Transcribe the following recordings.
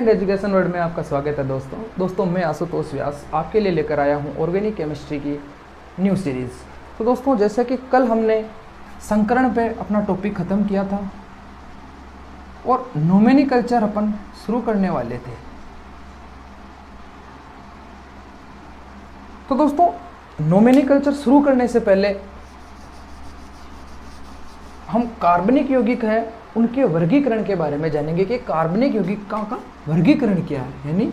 And education world में आपका स्वागत है दोस्तों मैं आशुतोष व्यास आपके लिए लेकर आया हूं ऑर्गेनिक केमिस्ट्री की न्यू सीरीज़। तो दोस्तों जैसे कि कल हमने संकरण पे अपना टॉपिक ख़त्म किया था और नोमेनिकल्चर अपन शुरू करने वाले थे। तो दोस्तों नोमेनिकल्चर शुरू करने से पहले हम कार्बनिक यौगिक है उनके वर्गीकरण के बारे में जानेंगे कि कार्बनिक यौगिक का वर्गीकरण क्या है। यानी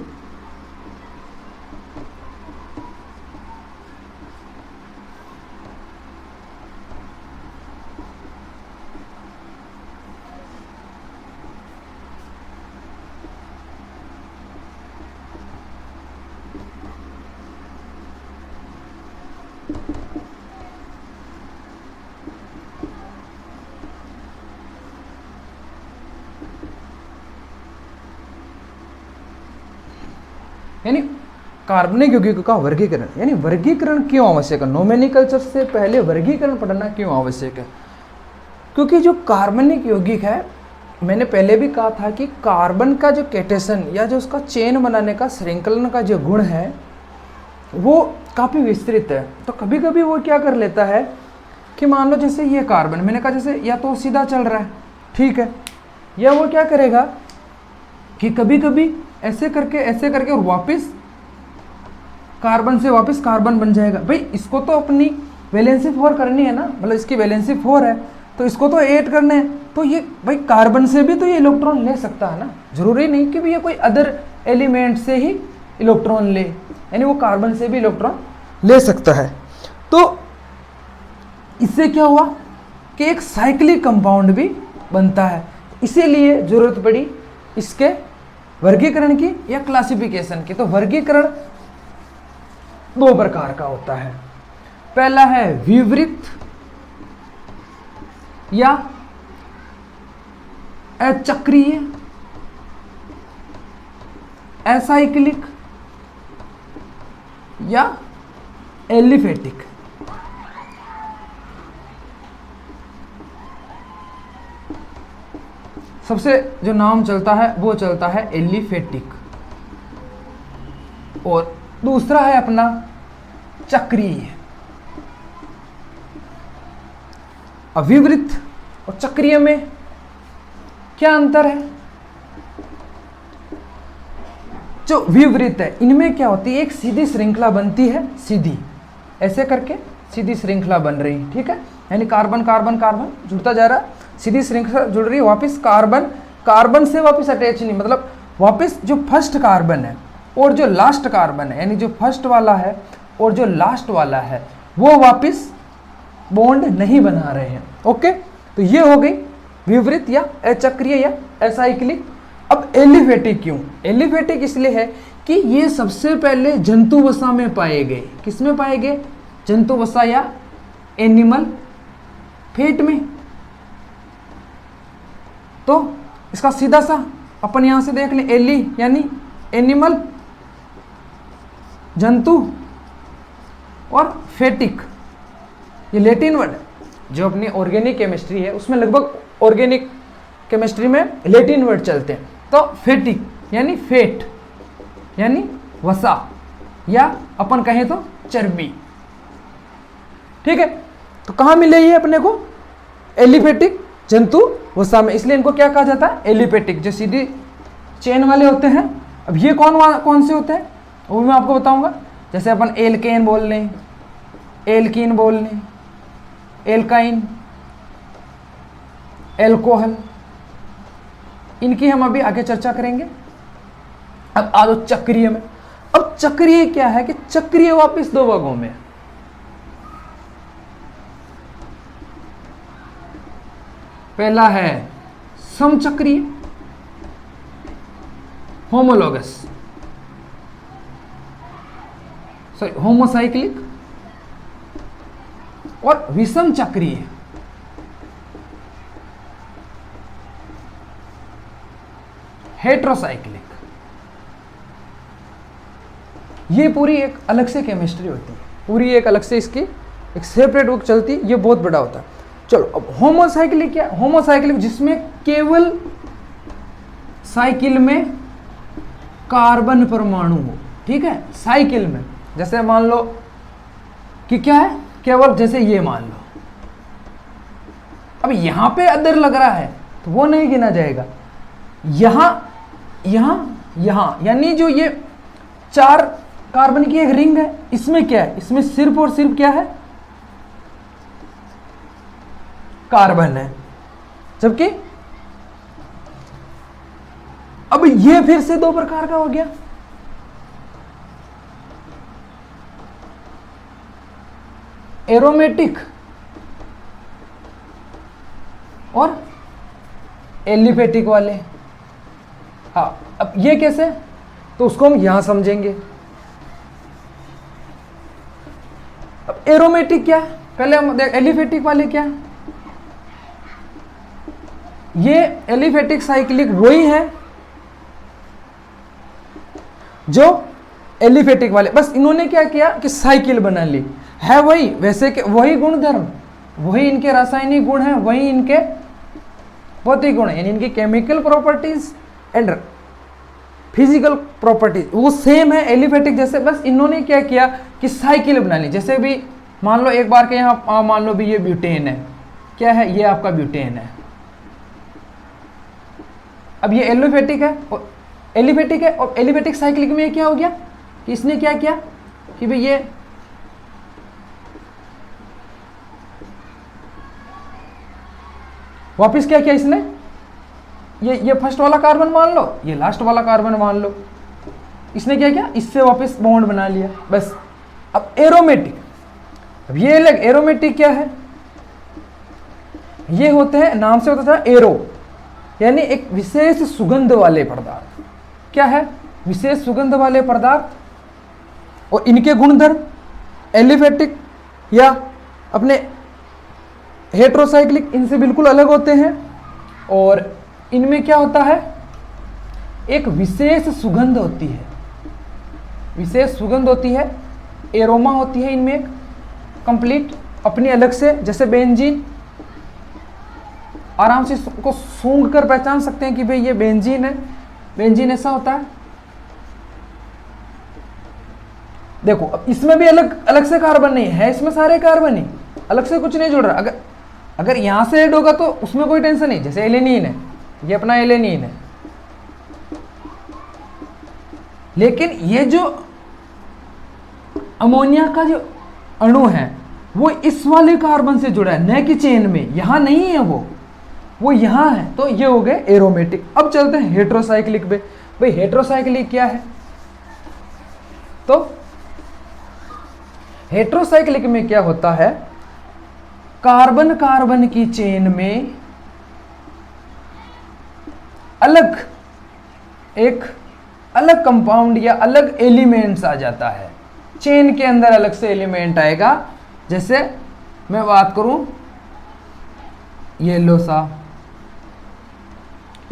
कार्बनिक यौगिकों का वर्गीकरण, यानी वर्गीकरण क्यों आवश्यक है। नोमेनिकल्चर से पहले वर्गीकरण पढ़ना क्यों आवश्यक है, क्योंकि जो कार्बनिक यौगिक है, मैंने पहले भी कहा था कि कार्बन का जो कैटेशन या जो उसका चेन बनाने का श्रृंखलन का जो गुण है वो काफ़ी विस्तृत है। तो कभी कभी वो क्या कर लेता है कि मान लो जैसे ये कार्बन, मैंने कहा जैसे या तो सीधा चल रहा है, ठीक है, या वो क्या करेगा कि कभी कभी ऐसे करके और वापस कार्बन से वापस कार्बन बन जाएगा। भाई इसको तो अपनी वैलेंसी 4 करनी है ना, मतलब इसकी वैलेंसी 4 है तो इसको तो 8 करना है। तो ये भाई कार्बन से भी तो ये इलेक्ट्रॉन ले सकता है ना, जरूरी नहीं कि ये कोई अदर एलिमेंट से ही इलेक्ट्रॉन ले, यानी वो कार्बन से भी इलेक्ट्रॉन ले सकता है। तो इससे क्या हुआ कि एक साइक्लिक कंपाउंड भी बनता है, इसीलिए जरूरत पड़ी इसके वर्गीकरण की या क्लासिफिकेशन की। तो वर्गीकरण 2 प्रकार का होता है। पहला है विवृत या अचक्रीय, एसाइक्लिक या एलिफेटिक। सबसे जो नाम चलता है वो चलता है एलिफेटिक, और दूसरा है अपना चक्रीय। अविवृत और चक्रीय में क्या अंतर है। जो विवृत है इनमें क्या होती है, एक सीधी श्रृंखला बनती है, सीधी ऐसे करके सीधी श्रृंखला बन रही, ठीक है, यानी कार्बन कार्बन कार्बन जुड़ता जा रहा है, सीधी श्रृंखला जुड़ रही है, वापस कार्बन कार्बन से वापस अटैच नहीं, मतलब वापस जो फर्स्ट कार्बन है और जो लास्ट कार्बन है, यानी जो फर्स्ट वाला है और जो लास्ट वाला है वो वापस बॉन्ड नहीं बना रहे हैं। ओके, तो ये हो गई विवृत या अचक्रीय या एसाइक्लिक। अब एलिफेटिक क्यों, एलिफेटिक इसलिए है कि ये सबसे पहले जंतु वसा में पाए गए। किस में पाए गए, जंतु वसा या एनिमल फेट में। तो इसका सीधा सा अपन यहां से देख लें, एली यानी एनिमल जंतु, और फेटिक ये लैटिन वर्ड है। जो अपनी ऑर्गेनिक केमिस्ट्री है उसमें लगभग ऑर्गेनिक केमिस्ट्री में लैटिन वर्ड चलते हैं। तो फेटिक यानी फेट यानी वसा, या अपन कहें तो चर्बी, ठीक है। तो कहाँ मिले ये अपने को, एलिफेटिक जंतु वसा में, इसलिए इनको क्या कहा जाता है, एलिफेटिक, जो सीधी चेन वाले होते हैं। अब ये कौन से होते हैं वो मैं आपको बताऊंगा। जैसे अपन एल्केन बोल लें, एल्कीन बोल लें, एल्काइन, एल्कोहल, इनकी हम अभी आगे चर्चा करेंगे। अब आ जाओ चक्रीय में। अब चक्रीय क्या है कि चक्रीय वापिस 2 भागों में। पहला है समचक्रीय होमोलॉगस, सॉरी होमोसाइक्लिक, और विषम चक्रीय हेट्रोसाइक्लिक। ये पूरी एक अलग से केमिस्ट्री होती है, पूरी एक अलग से इसकी एक सेपरेट बुक चलती है, ये बहुत बड़ा होता है। चलो अब होमोसाइक्लिक क्या, होमोसाइक्लिक जिसमें केवल साइकिल में कार्बन परमाणु हो, ठीक है, साइकिल में। जैसे मान लो कि क्या है, केवल जैसे ये मान लो, अब यहां पे अदर लग रहा है तो वो नहीं गिना जाएगा। यहां यहां यहां, यानी जो ये 4 कार्बन की एक रिंग है, इसमें क्या है, इसमें सिर्फ और सिर्फ क्या है, कार्बन है। जबकि अब ये फिर से 2 प्रकार का हो गया। एरोमेटिक और एलिफेटिक वाले। हाँ, अब ये कैसे, तो उसको हम यहां समझेंगे। अब एरोमेटिक क्या है, पहले हम देख एलिफेटिक वाले क्या है। ये एलिफेटिक साइक्लिक वही है जो एलिफेटिक वाले, बस इन्होंने क्या किया कि साइकिल बना ली, है वही, वैसे के वही गुणधर्म, वही इनके रासायनिक गुण हैं, वही इनके भौतिक गुण है, यानी इनकी chemical properties and physical properties वो सेम है एलिफेटिक जैसे, बस इन्होंने क्या किया कि साइकिल बना ली। जैसे भी मान लो एक बार के यहाँ मान लो भी ये ब्यूटेन है, क्या है, ये आपका ब्यूटेन है। अब ये एलिफेटिक है और एलिफेटिक साइक्लिक में ये क्या हो गया कि इसने क्या किया कि भाई ये वापस क्या किया इसने, ये फर्स्ट वाला कार्बन मान लो, ये लास्ट वाला कार्बन मान लो, इसने क्या किया, इससे वापस बॉन्ड बना लिया बस। अब एरोमेटिक, अब ये अलग, एरोमेटिक क्या है, ये होते हैं, नाम से होता था एरो, यानी एक विशेष सुगंध वाले पदार्थ। क्या है, विशेष सुगंध वाले पदार्थ, और इनके गुणधर्म एलिफेटिक या अपने हेट्रोसाइक्लिक इनसे बिल्कुल अलग होते हैं। और इनमें क्या होता है, एक विशेष सुगंध होती है, विशेष सुगंध होती है, एरोमा होती है इनमें एक कंप्लीट अपनी अलग से। जैसे बेंजीन, आराम से इसको सूंघ कर पहचान सकते हैं कि भाई ये बेंजीन है, बेंजीन ऐसा होता है। देखो अब इसमें भी अलग अलग से कार्बन नहीं है, इसमें सारे कार्बन ही, अलग से कुछ नहीं जुड़ रहा। अगर यहां से ऐड होगा तो उसमें कोई टेंशन नहीं। जैसे एलेनिन है, ये अपना एलेनिन है, लेकिन ये जो अमोनिया का जो अणु है वो इस वाले कार्बन से जुड़ा है, न कि चेन में, यहां नहीं है वो यहां है। तो ये हो गए एरोमेटिक। अब चलते हैं हेट्रोसाइक्लिक पे। भाई हेट्रोसाइक्लिक क्या है, तो हेट्रोसाइक्लिक में क्या होता है, कार्बन कार्बन की चेन में एक अलग कंपाउंड या अलग एलिमेंट्स आ जाता है। चेन के अंदर अलग से एलिमेंट आएगा। जैसे मैं बात करूं येलो सा,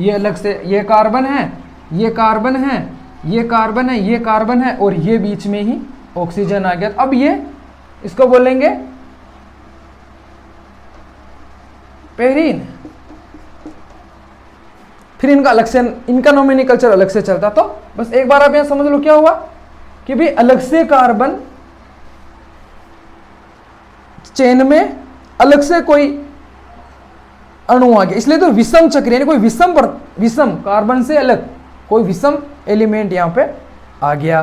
ये अलग से, ये कार्बन है, ये कार्बन है, ये कार्बन है, ये कार्बन है, और ये बीच में ही ऑक्सीजन आ गया। अब ये इसको बोलेंगे पेरीन। फिर इनका अलग से, इनका नोमेनक्लेचर अलग से चलता। तो बस एक बार आप यहां समझ लो क्या हुआ कि भाई अलग से कार्बन चेन में अलग से कोई अणु आ गया, इसलिए तो विषम चक्र, यानी कोई विषम कार्बन से अलग कोई विषम एलिमेंट यहां पे आ गया।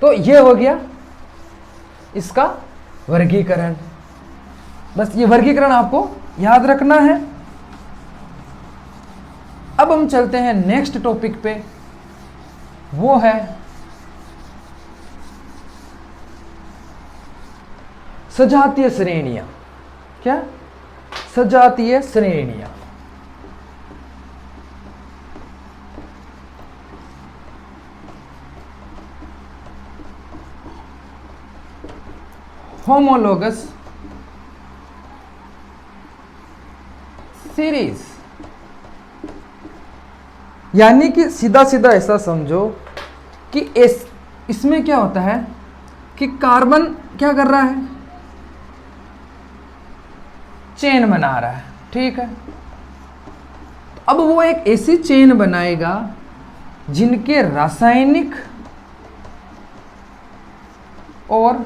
तो ये हो गया इसका वर्गीकरण। बस ये वर्गीकरण आपको याद रखना है। अब हम चलते हैं नेक्स्ट टॉपिक पे, वो है सजातीय श्रेणियां। क्या, सजातीय श्रेणियां। होमोलोगस सीरीज, यानी कि सीधा सीधा ऐसा समझो कि इसमें क्या होता है कि कार्बन क्या कर रहा है, चेन बना रहा है, ठीक है। अब वो एक ऐसी चेन बनाएगा जिनके रासायनिक और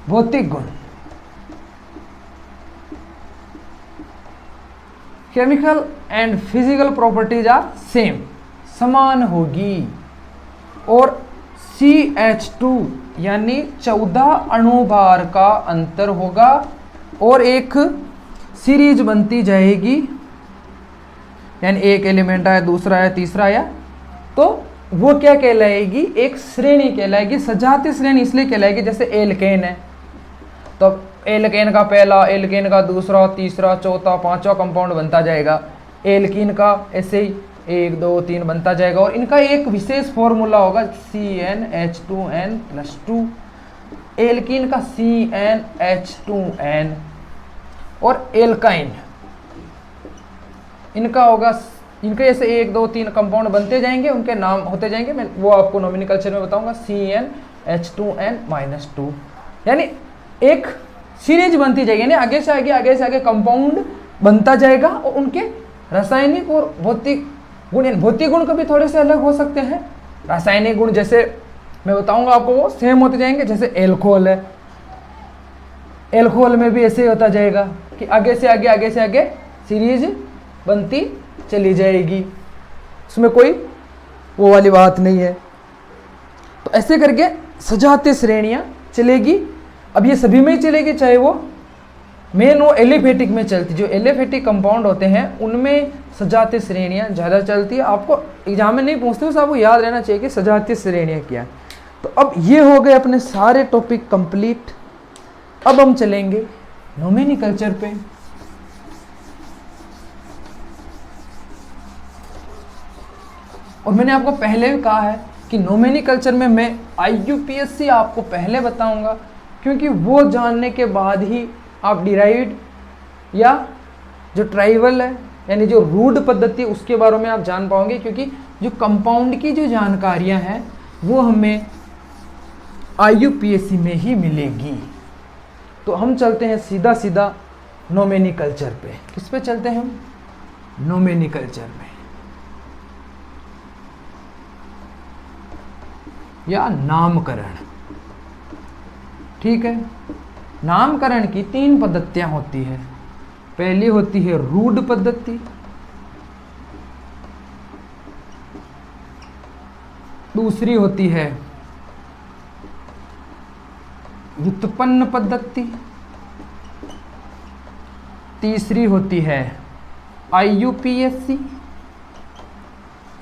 भौतिक गुण, chemical and physical properties are same, समान होगी, और CH2 यानी 14 अणुभार का अंतर होगा, और एक सीरीज बनती जाएगी, यानी एक एलिमेंट आया, दूसरा आया, तीसरा आया, तो वो क्या कहलाएगी, एक श्रेणी कहलाएगी। सजातीय श्रेणी इसलिए कहलाएगी, जैसे एल्केन है तो एल्केन का पहला, एल्केन का दूसरा, तीसरा, चौथा, पांचवा कंपाउंड बनता जाएगा। एल्कीन का ऐसे ही 1 2 3 बनता जाएगा, और इनका एक विशेष फॉर्मूला होगा CnH2n+2। एल्कीन का CnH2n, और एल्काइन इनका होगा, इनके जैसे 1 2 3 कंपाउंड बनते जाएंगे, उनके नाम होते जाएंगे, मैं वो आपको नोमेनक्लेचर में बताऊंगा, CnH2n-2, यानी एक सीरीज बनती जाएगी, यानी आगे से आगे कंपाउंड बनता जाएगा, और उनके रासायनिक और भौतिक गुण, भौतिक गुण कभी थोड़े से अलग हो सकते हैं, रासायनिक गुण जैसे मैं बताऊंगा आपको वो सेम होते जाएंगे। जैसे एल्कोहल है, एल्कोहल में भी ऐसे ही होता जाएगा कि आगे से आगे सीरीज बनती चली जाएगी, उसमें कोई वो वाली बात नहीं है। तो ऐसे करके सजातीय श्रेणियां चलेगी। अब ये सभी में ही चलेगी, चाहे वो मेन वो एलिफेटिक में चलती, जो एलिफेटिक कंपाउंड होते हैं उनमें सजातीय श्रेणियां ज़्यादा चलती है। आपको एग्जाम में नहीं पूछते, आपको याद रहना चाहिए कि सजातीय श्रेणियां क्या है। तो अब ये हो गए अपने सारे टॉपिक कंप्लीट। अब हम चलेंगे नोमेनक्लेचर पे। और मैंने आपको पहले भी कहा है कि नोमेनक्लेचर में मैं IUPAC आपको पहले बताऊंगा, क्योंकि वो जानने के बाद ही आप डिराइव्ड या जो ट्राइवल है, यानी जो रूढ़ पद्धति, उसके बारे में आप जान पाओगे, क्योंकि जो कंपाउंड की जो जानकारियां हैं वो हमें IUPAC में ही मिलेगी। तो हम चलते हैं सीधा नोमेनक्लेचर पे। किस पे चलते हैं हम? नोमेनक्लेचर में, या नामकरण। ठीक है, नामकरण की 3 पद्धतियां होती है। पहली होती है रूढ़ पद्धति, दूसरी होती है व्युत्पन्न पद्धति, तीसरी होती है IUPAC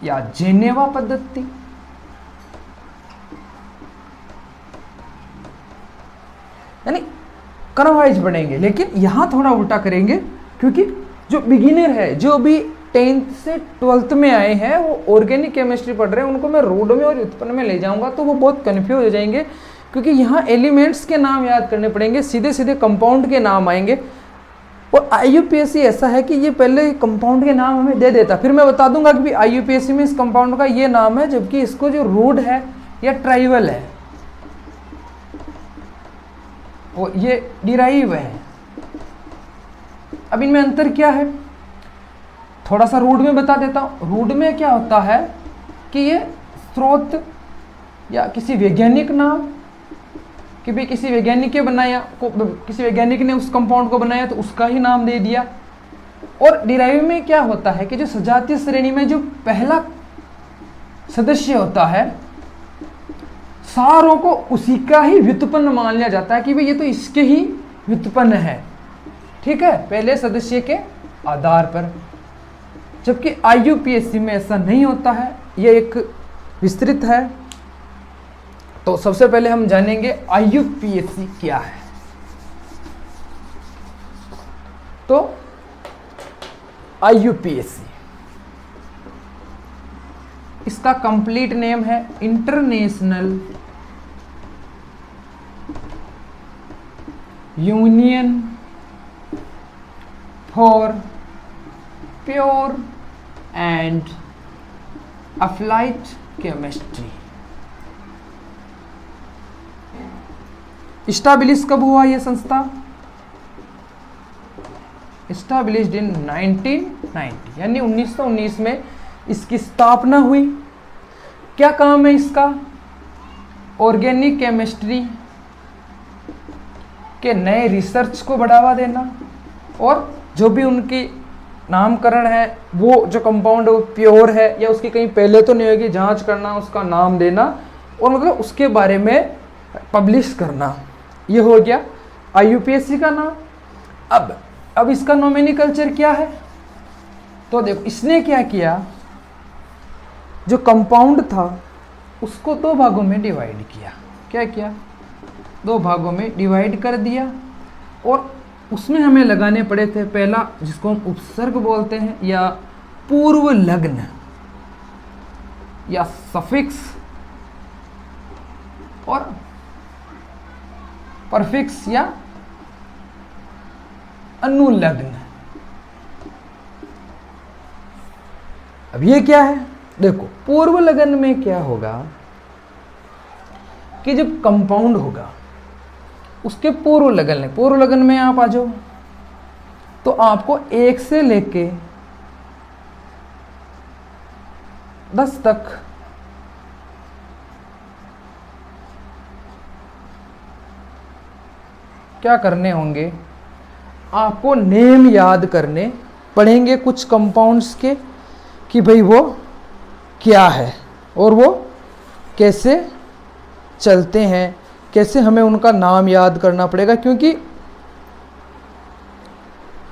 या जेनेवा पद्धति। यानी क्रमवाइज बढ़ेंगे, लेकिन यहां थोड़ा उल्टा करेंगे, क्योंकि जो बिगिनर है, जो भी 10th से 12th में आए हैं, वो ऑर्गेनिक केमिस्ट्री पढ़ रहे हैं, उनको मैं रूढ़ में और व्युत्पन्न में ले जाऊंगा, तो वो बहुत कंफ्यूज हो जाएंगे, क्योंकि यहाँ एलिमेंट्स के नाम याद करने पड़ेंगे, सीधे कंपाउंड के नाम आएंगे। और IUPAC ऐसा है कि ये पहले कंपाउंड के नाम हमें दे देता, फिर मैं बता दूंगा कि IUPAC में इस कंपाउंड का ये नाम है, जबकि इसको जो रूढ़ है या ट्राइवल है वो ये डिराइव है। अब इनमें अंतर क्या है, थोड़ा सा रूढ़ में बता देता हूँ। रूढ़ में क्या होता है कि ये स्रोत या किसी वैज्ञानिक नाम, कि भाई किसी वैज्ञानिक ने बनाया, किसी वैज्ञानिक ने उस कंपाउंड को बनाया तो उसका ही नाम दे दिया। और डिराइव में क्या होता है कि जो सजातीय श्रेणी में जो पहला सदस्य होता है, सारों को उसी का ही व्युत्पन्न मान लिया जाता है कि भाई ये तो इसके ही व्युत्पन्न है। ठीक है, पहले सदस्य के आधार पर। जबकि IUPAC में ऐसा नहीं होता है, ये एक विस्तृत है। तो सबसे पहले हम जानेंगे IUPAC क्या है। तो IUPAC, इसका कंप्लीट नेम है international union for pure and applied chemistry. Establish कब हुआ यह संस्था? इस्टाब्लिश्ड इन 1990, यानी 1919 में इसकी स्थापना हुई। क्या काम है इसका? ऑर्गेनिक केमिस्ट्री के नए रिसर्च को बढ़ावा देना, और जो भी उनकी नामकरण है, वो जो कंपाउंड वो प्योर है या उसकी कहीं पहले तो नहीं होगी, जांच करना, उसका नाम देना और मतलब उसके बारे में पब्लिश करना। ये हो गया IUPAC का नाम। अब इसका नोमेनक्लेचर क्या है? तो देखो इसने क्या किया, जो कंपाउंड था उसको 2 भागों में डिवाइड किया। क्या किया? 2 भागों में डिवाइड कर दिया, और उसमें हमें लगाने पड़े थे, पहला जिसको हम उपसर्ग बोलते हैं या पूर्व लग्न या सफिक्स, और परफिक्स या अनुलग्न। अब ये क्या है? देखो पूर्व लग्न में क्या होगा कि जब कंपाउंड होगा उसके पूर्व लग्न में आप आ जाओ, तो आपको 1 से लेके 10 तक क्या करने होंगे? आपको नेम याद करने पड़ेंगे कुछ कंपाउंड्स के, कि भाई वो क्या है और वो कैसे चलते हैं, कैसे हमें उनका नाम याद करना पड़ेगा। क्योंकि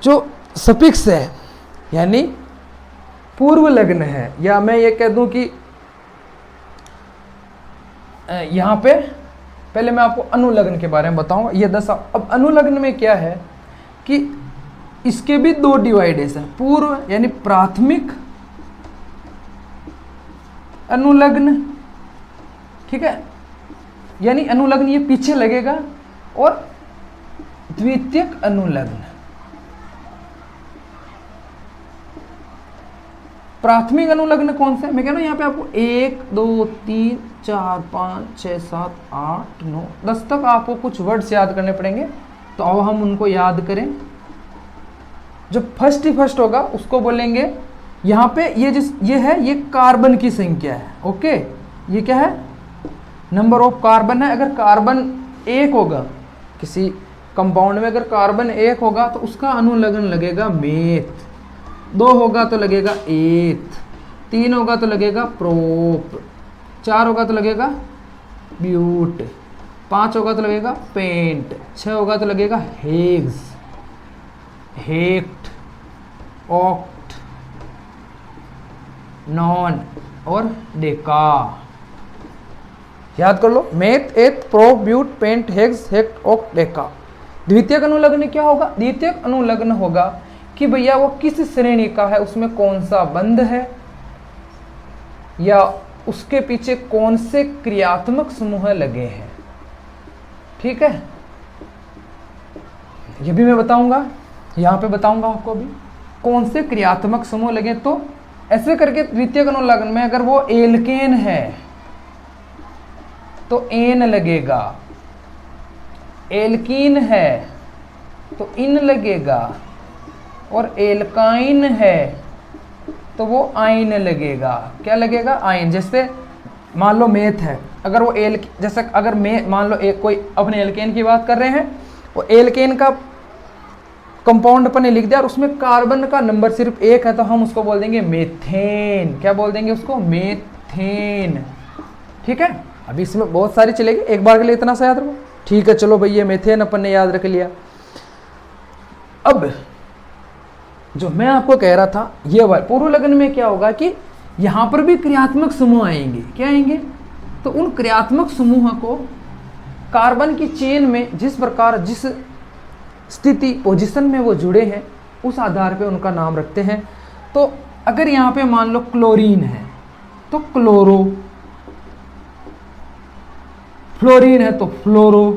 जो सफिक्स है यानी पूर्व लग्न है, या मैं ये कह दूं कि यहाँ पे पहले मैं आपको अनुलग्न के बारे में बताऊंगा। ये 10। अब अनुलग्न में क्या है कि इसके भी 2 डिवाइडेशन, पूर्व यानी प्राथमिक अनुलग्न, ठीक है, यानी अनुलग्न ये पीछे लगेगा, और द्वितीयक अनुलग्न। प्राथमिक अनुलग्न कौन सा है? मैं कह रहा हूं यहाँ पे आपको 1 2 3 4 5 6 7 8 9 10 तक आपको कुछ वर्ड्स याद करने पड़ेंगे। तो अब हम उनको याद करें। जो फर्स्ट होगा उसको बोलेंगे, यहाँ पे ये कार्बन की संख्या है। ओके, ये क्या है? नंबर ऑफ कार्बन है। अगर कार्बन 1 होगा किसी कंपाउंड में, अगर कार्बन 1 होगा तो उसका अनुलग्न लगेगा मेथ, 2 होगा तो लगेगा एथ, 3 होगा तो लगेगा प्रोप, 4 होगा तो लगेगा ब्यूट, 5 होगा तो लगेगा पेंट, 6 होगा तो लगेगा हेग्स, हेक्ट, ऑक्ट, नॉन और डेका। याद कर लो, meth, eth, prop, but, pent, hex, hept, oct, deca. द्वितीयक अनुलग्न क्या होगा? द्वितीयक अनुलग्न होगा कि भैया वो किस श्रेणी का है, उसमें कौन सा बंध है, या उसके पीछे कौन से क्रियात्मक समूह लगे हैं। ठीक है, ये भी मैं बताऊंगा, यहां पे बताऊंगा आपको अभी कौन से क्रियात्मक समूह लगे। तो ऐसे करके द्वितीयक अनुलग्न में अगर वो एल्केन है तो एन लगेगा, एल्कीन है तो इन लगेगा, और एल्काइन है तो वो आइन लगेगा। क्या लगेगा? आइन। जैसे मान लो मेथ है, अगर वो जैसे अगर मान लो कोई अपने एल्केन की बात कर रहे हैं, वो एल्केन का कंपाउंड अपन ने लिख दिया और उसमें कार्बन का नंबर सिर्फ 1 है, तो हम उसको बोल देंगे मेथेन। क्या बोल देंगे उसको? मेथेन। ठीक है, अभी इसमें बहुत सारी चलेगी, एक बार के लिए इतना सा याद रखो। ठीक है, चलो भैया मेथेन अपन ने याद रख लिया। अब जो मैं आपको कह रहा था, ये पूर्व लग्न में क्या होगा कि यहां पर भी क्रियात्मक समूह आएंगे। क्या आएंगे? तो उन क्रियात्मक समूह को कार्बन की चेन में जिस प्रकार, जिस स्थिति पोजीशन में वो जुड़े हैं, उस आधार पे उनका नाम रखते हैं। तो अगर यहाँ पे मान लो क्लोरीन है तो क्लोरो, फ्लोरीन है तो फ्लोरो,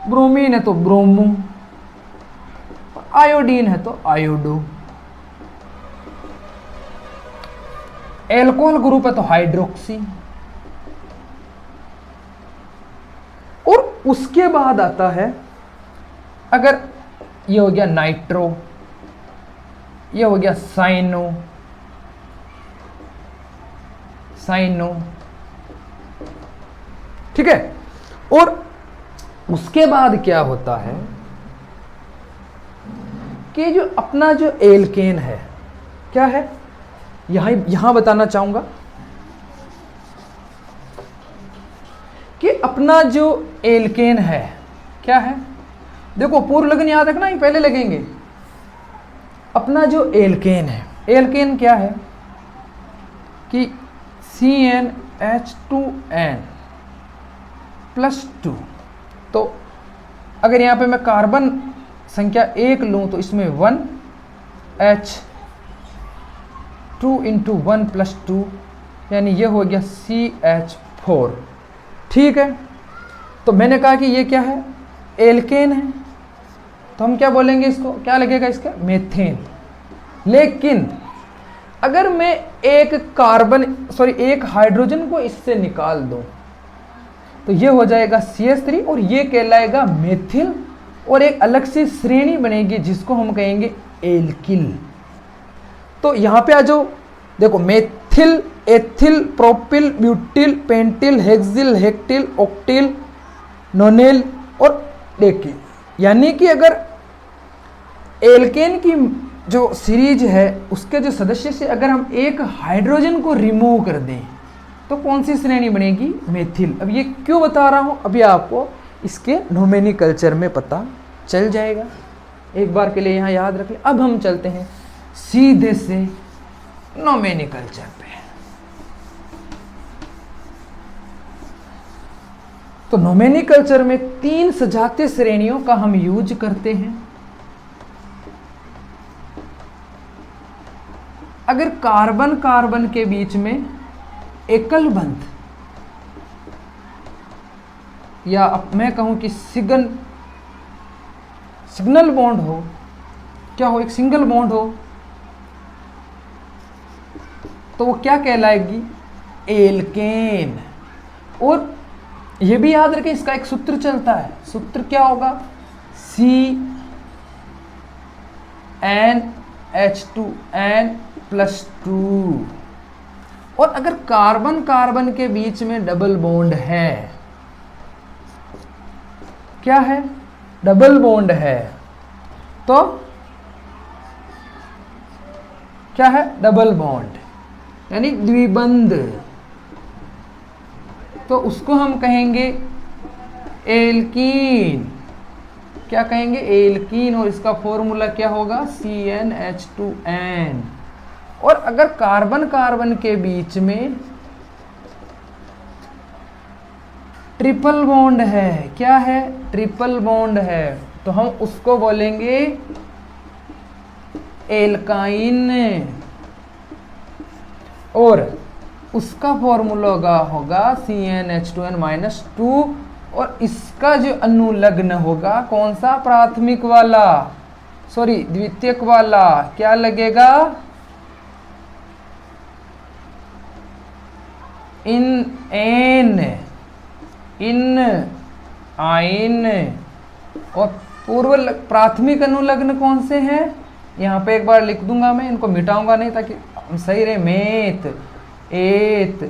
ब्रोमीन है तो ब्रोमो, आयोडीन है तो आयोडो, एल्कोहल ग्रुप है तो हाइड्रोक्सी। और उसके बाद आता है, अगर ये हो गया नाइट्रो, ये हो गया साइनो, साइनो, ठीक है। और उसके बाद क्या होता है कि जो अपना जो एल्केन है, क्या है, यहां बताना चाहूंगा कि अपना जो एल्केन है क्या है, देखो पूर्व लगन याद रखना, ये पहले लगेंगे। अपना जो एल्केन है, एल्केन क्या है कि CnH2n +2। तो अगर यहाँ पे मैं कार्बन संख्या 1 लूँ तो इसमें 1H2 × 1 + 2 यानी ये हो गया CH4, ठीक है। तो मैंने कहा कि ये क्या है, एल्केन है, तो हम क्या बोलेंगे इसको, क्या लगेगा इसका, मेथेन। लेकिन अगर मैं एक हाइड्रोजन को इससे निकाल दूं तो ये हो जाएगा CH3 और ये कहलाएगा मेथिल, और एक अलग से श्रेणी बनेगी जिसको हम कहेंगे एल्किल। तो यहां पे आ जाओ, देखो methyl, ethyl, propyl, butyl, pentyl, hexyl, heptyl, octyl, nonyl और डेकिल। यानी कि अगर एल्केन की जो सीरीज है उसके जो सदस्य से अगर हम एक हाइड्रोजन को रिमूव कर दें तो कौन सी श्रेणी बनेगी, मेथिल। अब ये क्यों बता रहा हूं, अभी आपको इसके नोमेनिकल्चर में पता चल जाएगा, एक बार के लिए यहां याद रख ले। अब हम चलते हैं सीधे से नोमेनिकल्चर पे। तो नोमेनिकल्चर में 3 सजातीय श्रेणियों का हम यूज करते हैं। अगर कार्बन कार्बन के बीच में एकल बंध, या मैं कहूं कि सिग्नल बॉन्ड हो, क्या हो, एक सिंगल बॉन्ड हो, तो वो क्या कहलाएगी, एल्केन। और ये भी याद रखें, इसका एक सूत्र चलता है, सूत्र क्या होगा, CnH2n +2। और अगर कार्बन कार्बन के बीच में डबल बॉन्ड है, क्या है, डबल बॉन्ड है, तो क्या है, डबल बॉन्ड यानी द्विबंध, तो उसको हम कहेंगे एल्कीन। क्या कहेंगे, एल्कीन। और इसका फॉर्मूला क्या होगा, CnH2n। और अगर कार्बन कार्बन के बीच में ट्रिपल बॉन्ड है, क्या है, ट्रिपल बॉन्ड है, तो हम उसको बोलेंगे एल्काइन। और उसका फॉर्मूला होगा CnH2n -2। और इसका जो अनुलग्न होगा कौन सा, प्राथमिक वाला, द्वितीयक वाला, क्या लगेगा, इन आइन। और पूर्व प्राथमिक अनुलग्न कौन से हैं, यहाँ पे एक बार लिख दूंगा मैं, इनको मिटाऊंगा नहीं ताकि हम सही रहे, meth, eth,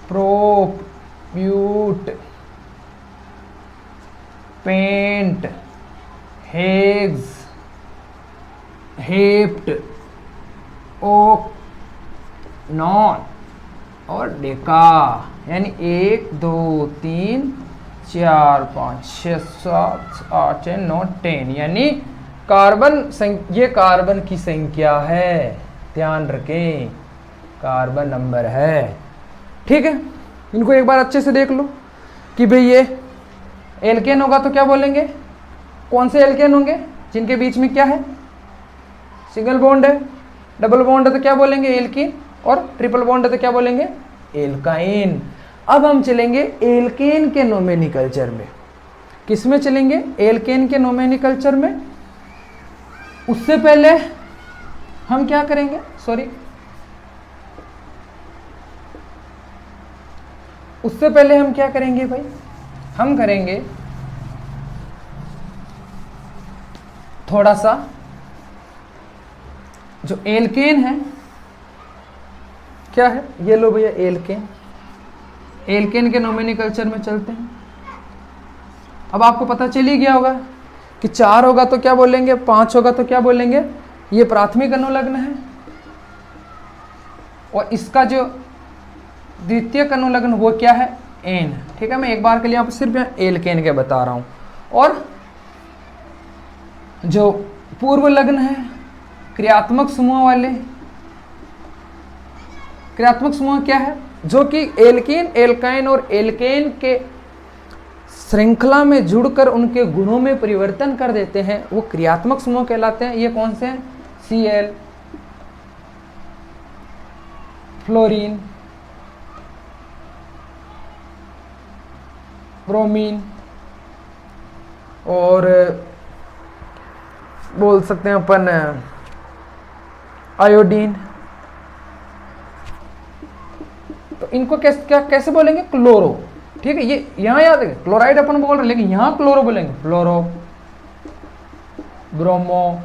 prop, but, pent, hex, hept, oct, non और डेका। यानी 1 2 3 4 5 6 7 8 9 10, यानी ये कार्बन की संख्या है, ध्यान रखें, कार्बन नंबर है, ठीक है। इनको एक बार अच्छे से देख लो कि भाई ये एल्केन होगा तो क्या बोलेंगे, कौन से एल्केन होंगे, जिनके बीच में क्या है, सिंगल बॉन्ड है, डबल बॉन्ड है तो क्या बोलेंगे, एल्कीन, और ट्रिपल बॉन्ड है तो क्या बोलेंगे, एल्काइन। अब हम चलेंगे एल्केन के नोमेनिकल्चर में। किस में चलेंगे, एल्केन के नोमेनिकल्चर में। उससे पहले हम क्या करेंगे, उससे पहले हम क्या करेंगे भाई, हम करेंगे थोड़ा सा जो एल्केन है क्या है, ये लो भैया एल्केन। एल्केन के नोमेनक्लेचर में चलते हैं। अब आपको पता चल ही गया होगा कि 4 होगा तो क्या बोलेंगे, 5 होगा तो क्या बोलेंगे, ये प्राथमिक अनुलग्न है, और इसका जो द्वितीयक अनुलग्न वो क्या है, एन। ठीक है, मैं एक बार के लिए आप सिर्फ एल्केन के बता रहा हूं। और जो पूर्व लग्न है क्रियात्मक समूह वाले, क्रियात्मक समूह क्या है, जो कि एल्कीन, एल्काइन और एल्केन के श्रृंखला में जुड़कर उनके गुणों में परिवर्तन कर देते हैं, वो क्रियात्मक समूह कहलाते हैं। ये कौन से हैं, Cl, फ्लोरीन, ब्रोमीन, और बोल सकते हैं अपन आयोडीन। तो इनको कैसे बोलेंगे, क्लोरो। ठीक है, ये यहां याद है, क्लोराइड अपन बोल रहे, लेकिन यहां क्लोरो बोलेंगे, fluoro, bromo,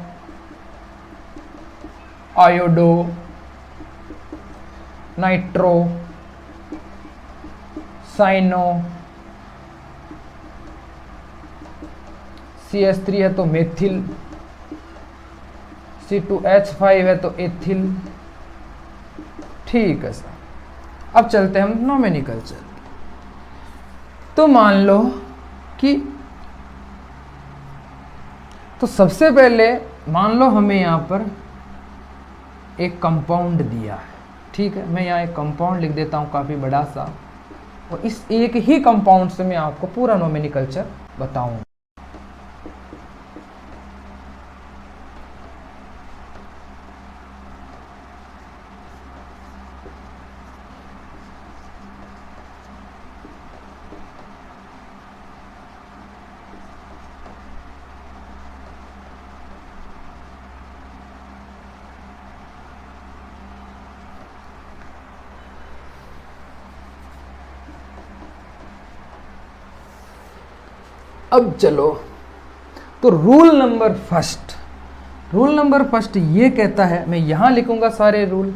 iodo, nitro, cyano, CH3 है तो मेथिल, C2H5 है तो एथिल। ठीक है सर, अब चलते हैं हम नोमेनक्लेचर। तो मान लो कि, तो सबसे पहले मान लो हमें यहां पर एक कंपाउंड दिया है। ठीक है, मैं यहाँ एक कंपाउंड लिख देता हूँ काफ़ी बड़ा सा, और इस एक ही कंपाउंड से मैं आपको पूरा नोमेनक्लेचर बताऊंगा। अब चलो, तो रूल नंबर फर्स्ट ये कहता है, मैं यहां लिखूंगा सारे रूल,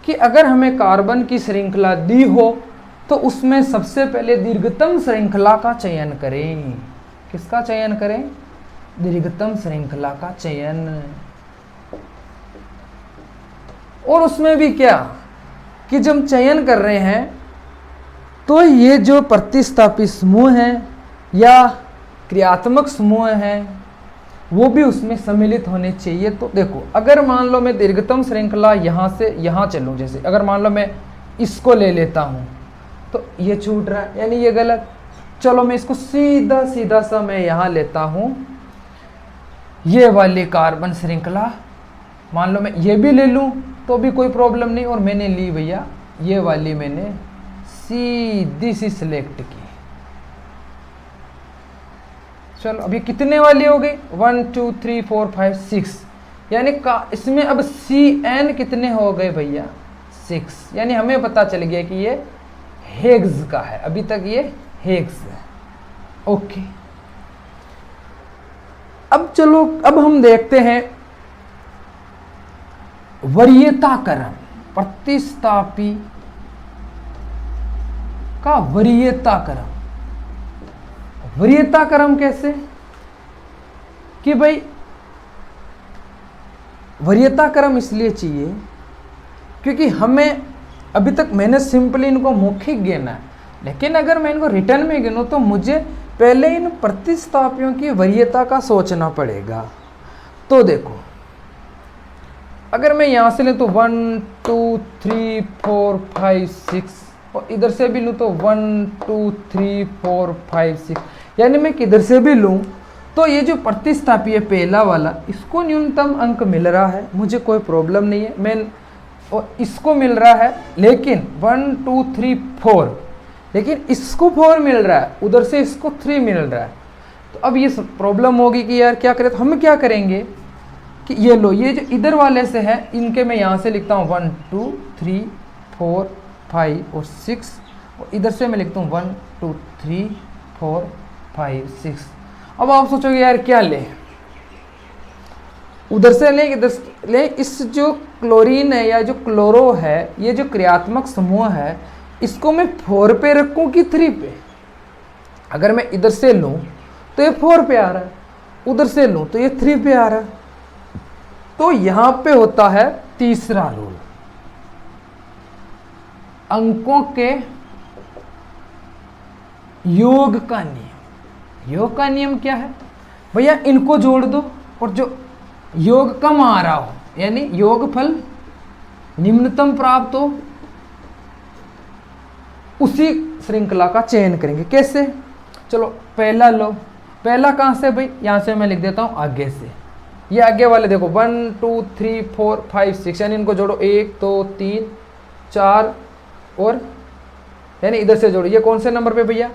कि अगर हमें कार्बन की श्रृंखला दी हो तो उसमें सबसे पहले दीर्घतम श्रृंखला का चयन करें। किसका चयन करें, दीर्घतम श्रृंखला का चयन। और उसमें भी क्या कि जब चयन कर रहे हैं तो ये जो प्रतिस्थापी समूह हैं या क्रियात्मक समूह हैं वो भी उसमें सम्मिलित होने चाहिए। तो देखो, अगर मान लो मैं दीर्घतम श्रृंखला यहाँ से यहाँ चलूँ, जैसे अगर मान लो मैं इसको ले लेता हूँ तो ये छूट रहा है, यानी ये गलत। चलो मैं इसको सीधा सीधा सा मैं यहाँ लेता हूँ, ये वाली कार्बन श्रृंखला, मान लो मैं ये भी ले लूँ तो भी कोई प्रॉब्लम नहीं। और मैंने ली भैया ये वाली, मैंने सीधी सी सिलेक्ट की। चलो अभी कितने वाली हो गई, 1 2 3 4 5 6, यानी इसमें अब CN कितने हो गए भैया, 6। यानी हमें पता चल गया कि ये हेग्स का है, अभी तक ये हेग्स है। ओके, अब चलो, अब हम देखते हैं वरीयताकरण, प्रतिस्थापी का वरीयताकरण। वरीयताकरण कैसे कि भाई वरीयताकरण इसलिए चाहिए क्योंकि हमें अभी तक मैंने सिंपली इनको मौखिक गिना है, लेकिन अगर मैं इनको रिटर्न में गिनूं तो मुझे पहले इन प्रतिस्थापियों की वरीयता का सोचना पड़ेगा। तो देखो, अगर मैं यहां से ले तो 1 2 3 4 5 6, और इधर से भी लूँ तो 1 2 3 4 5 6, यानी मैं किधर से भी लूँ तो ये जो प्रतिस्थापी है पहला वाला, इसको न्यूनतम अंक मिल रहा है, मुझे कोई प्रॉब्लम नहीं है। मैं और इसको मिल रहा है, लेकिन 1 2 3 4, लेकिन इसको 4 मिल रहा है, उधर से इसको 3 मिल रहा है। तो अब ये प्रॉब्लम होगी कि यार क्या करें। तो हम क्या करेंगे कि ये लो, ये जो इधर वाले से है इनके मैं यहाँ से लिखता हूँ 1 2 3 4 5 और 6, और इधर से मैं लिखता हूँ 1 2 3 4 5 6। अब आप सोचोगे यार क्या ले, उधर से ले इधर से ले। इस जो क्लोरीन है या जो क्लोरो है, ये जो क्रियात्मक समूह है, इसको मैं 4 पे रखूं कि 3 पे? अगर मैं इधर से लूं तो ये 4 पे आ रहा है, उधर से लूं तो ये 3 पे आ रहा है। तो यहां पे होता है तीसरा रूल, अंकों के योग का नियम। योग का नियम क्या है भैया? इनको जोड़ दो और जो योग कम आ रहा हो, यानी योगफल निम्नतम प्राप्त हो, उसी श्रृंखला का चयन करेंगे। कैसे? चलो पहला लो। पहला कहां से भाई? यहां से मैं लिख देता हूं आगे से। ये आगे वाले देखो 1 2 3 4 5 6, यानी इनको जोड़ो 1 2 3 4 और यानी इधर से जोड़ो। ये कौन से नंबर पे भैया?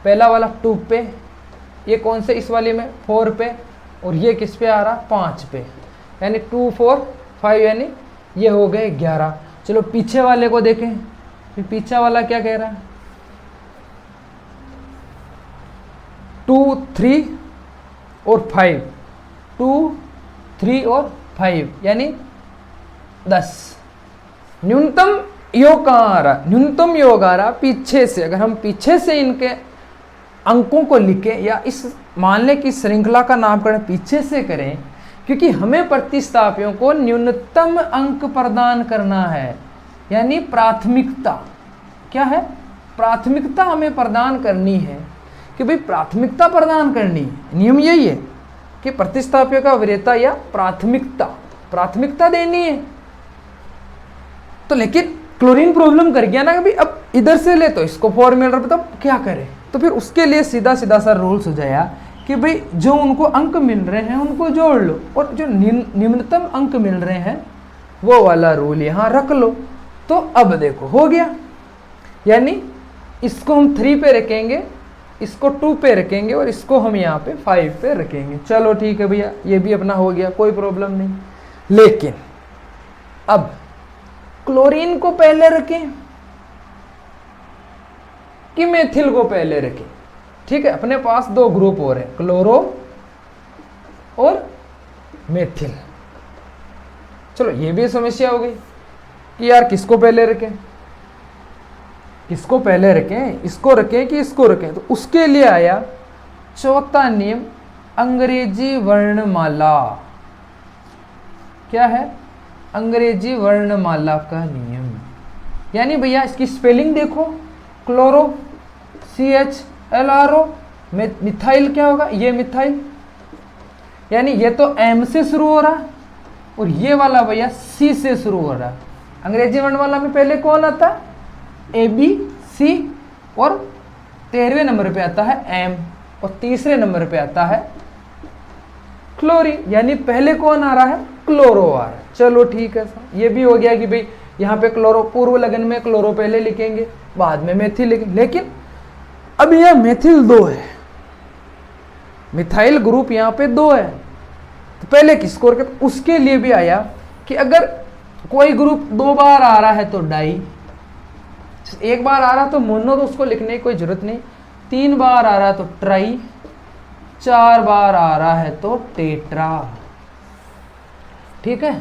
पहला वाला 2 पे। ये कौन से? इस वाले में 4 पे। और ये किस पे आ रहा? 5 पे। यानी 2 4 5, यानी ये हो गए 11। चलो पीछे वाले को देखें, फिर पीछे वाला क्या कह रहा है? 2 3 और 5, 2 3 और 5, यानी 10। न्यूनतम योग कहाँ आ रहा? न्यूनतम योग आ रहा पीछे से। अगर हम पीछे से इनके अंकों को लिखें या इस मान लें कि श्रृंखला का नामकरण पीछे से करें, क्योंकि हमें प्रतिस्थापियों को न्यूनतम अंक प्रदान करना है, यानी प्राथमिकता। क्या है? प्राथमिकता हमें प्रदान करनी है कि भाई प्राथमिकता प्रदान करनी है। नियम यही है कि प्रतिस्थापियों का वरीयता या प्राथमिकता देनी है। तो लेकिन क्लोरीन प्रॉब्लम कर गया ना कि भाई अब इधर से ले तो इसको 4 मिल रहा है, तब क्या करें? तो फिर उसके लिए सीधा सीधा सा रूल सुझाया कि भाई जो उनको अंक मिल रहे हैं उनको जोड़ लो, और जो निम्नतम अंक मिल रहे हैं वो वाला रूल यहाँ रख लो। तो अब देखो हो गया, यानी इसको हम 3 पे रखेंगे, इसको 2 पे रखेंगे और इसको हम यहाँ पे 5 पे रखेंगे। चलो ठीक है भैया, ये भी अपना हो गया, कोई प्रॉब्लम नहीं। लेकिन अब क्लोरीन को पहले रखें कि मेथिल को पहले रखें? ठीक है, अपने पास 2 ग्रुप और हैं, क्लोरो और मेथिल। चलो ये भी समस्या हो गई कि यार किसको पहले रखें, किसको पहले रखें, इसको रखें कि इसको रखें? तो उसके लिए आया चौथा नियम, अंग्रेजी वर्णमाला। क्या है? अंग्रेजी वर्णमाला का नियम। यानी भैया इसकी स्पेलिंग देखो, क्लोरो CHLRO, मिथाइल क्या होगा? ये मिथाइल, यानी ये तो M से शुरू हो रहा और ये वाला भैया C से शुरू हो रहा। अंग्रेजी वर्णमाला में पहले कौन आता? ABC, और 13वें नंबर पे आता है M, और तीसरे नंबर पे आता है क्लोरीन, यानी पहले कौन आ रहा है? क्लोरो आ रहा है। चलो ठीक है सर, ये भी हो गया कि भाई यहाँ पे क्लोरो, पूर्व लगन में क्लोरो पहले लिखेंगे, बाद में मेथिल लिखेंगे। लेकिन अब यह मेथिल 2 है, मिथाइल ग्रुप यहाँ पे 2 है, तो पहले किसको रखें? उसके लिए भी आया कि अगर कोई ग्रुप 2 बार आ रहा है तो डाई, 1 बार आ रहा तो मोनो, तो उसको लिखने की कोई जरूरत नहीं। 3 बार आ रहा है तो ट्राई, 4 बार आ रहा है तो टेट्रा। ठीक है,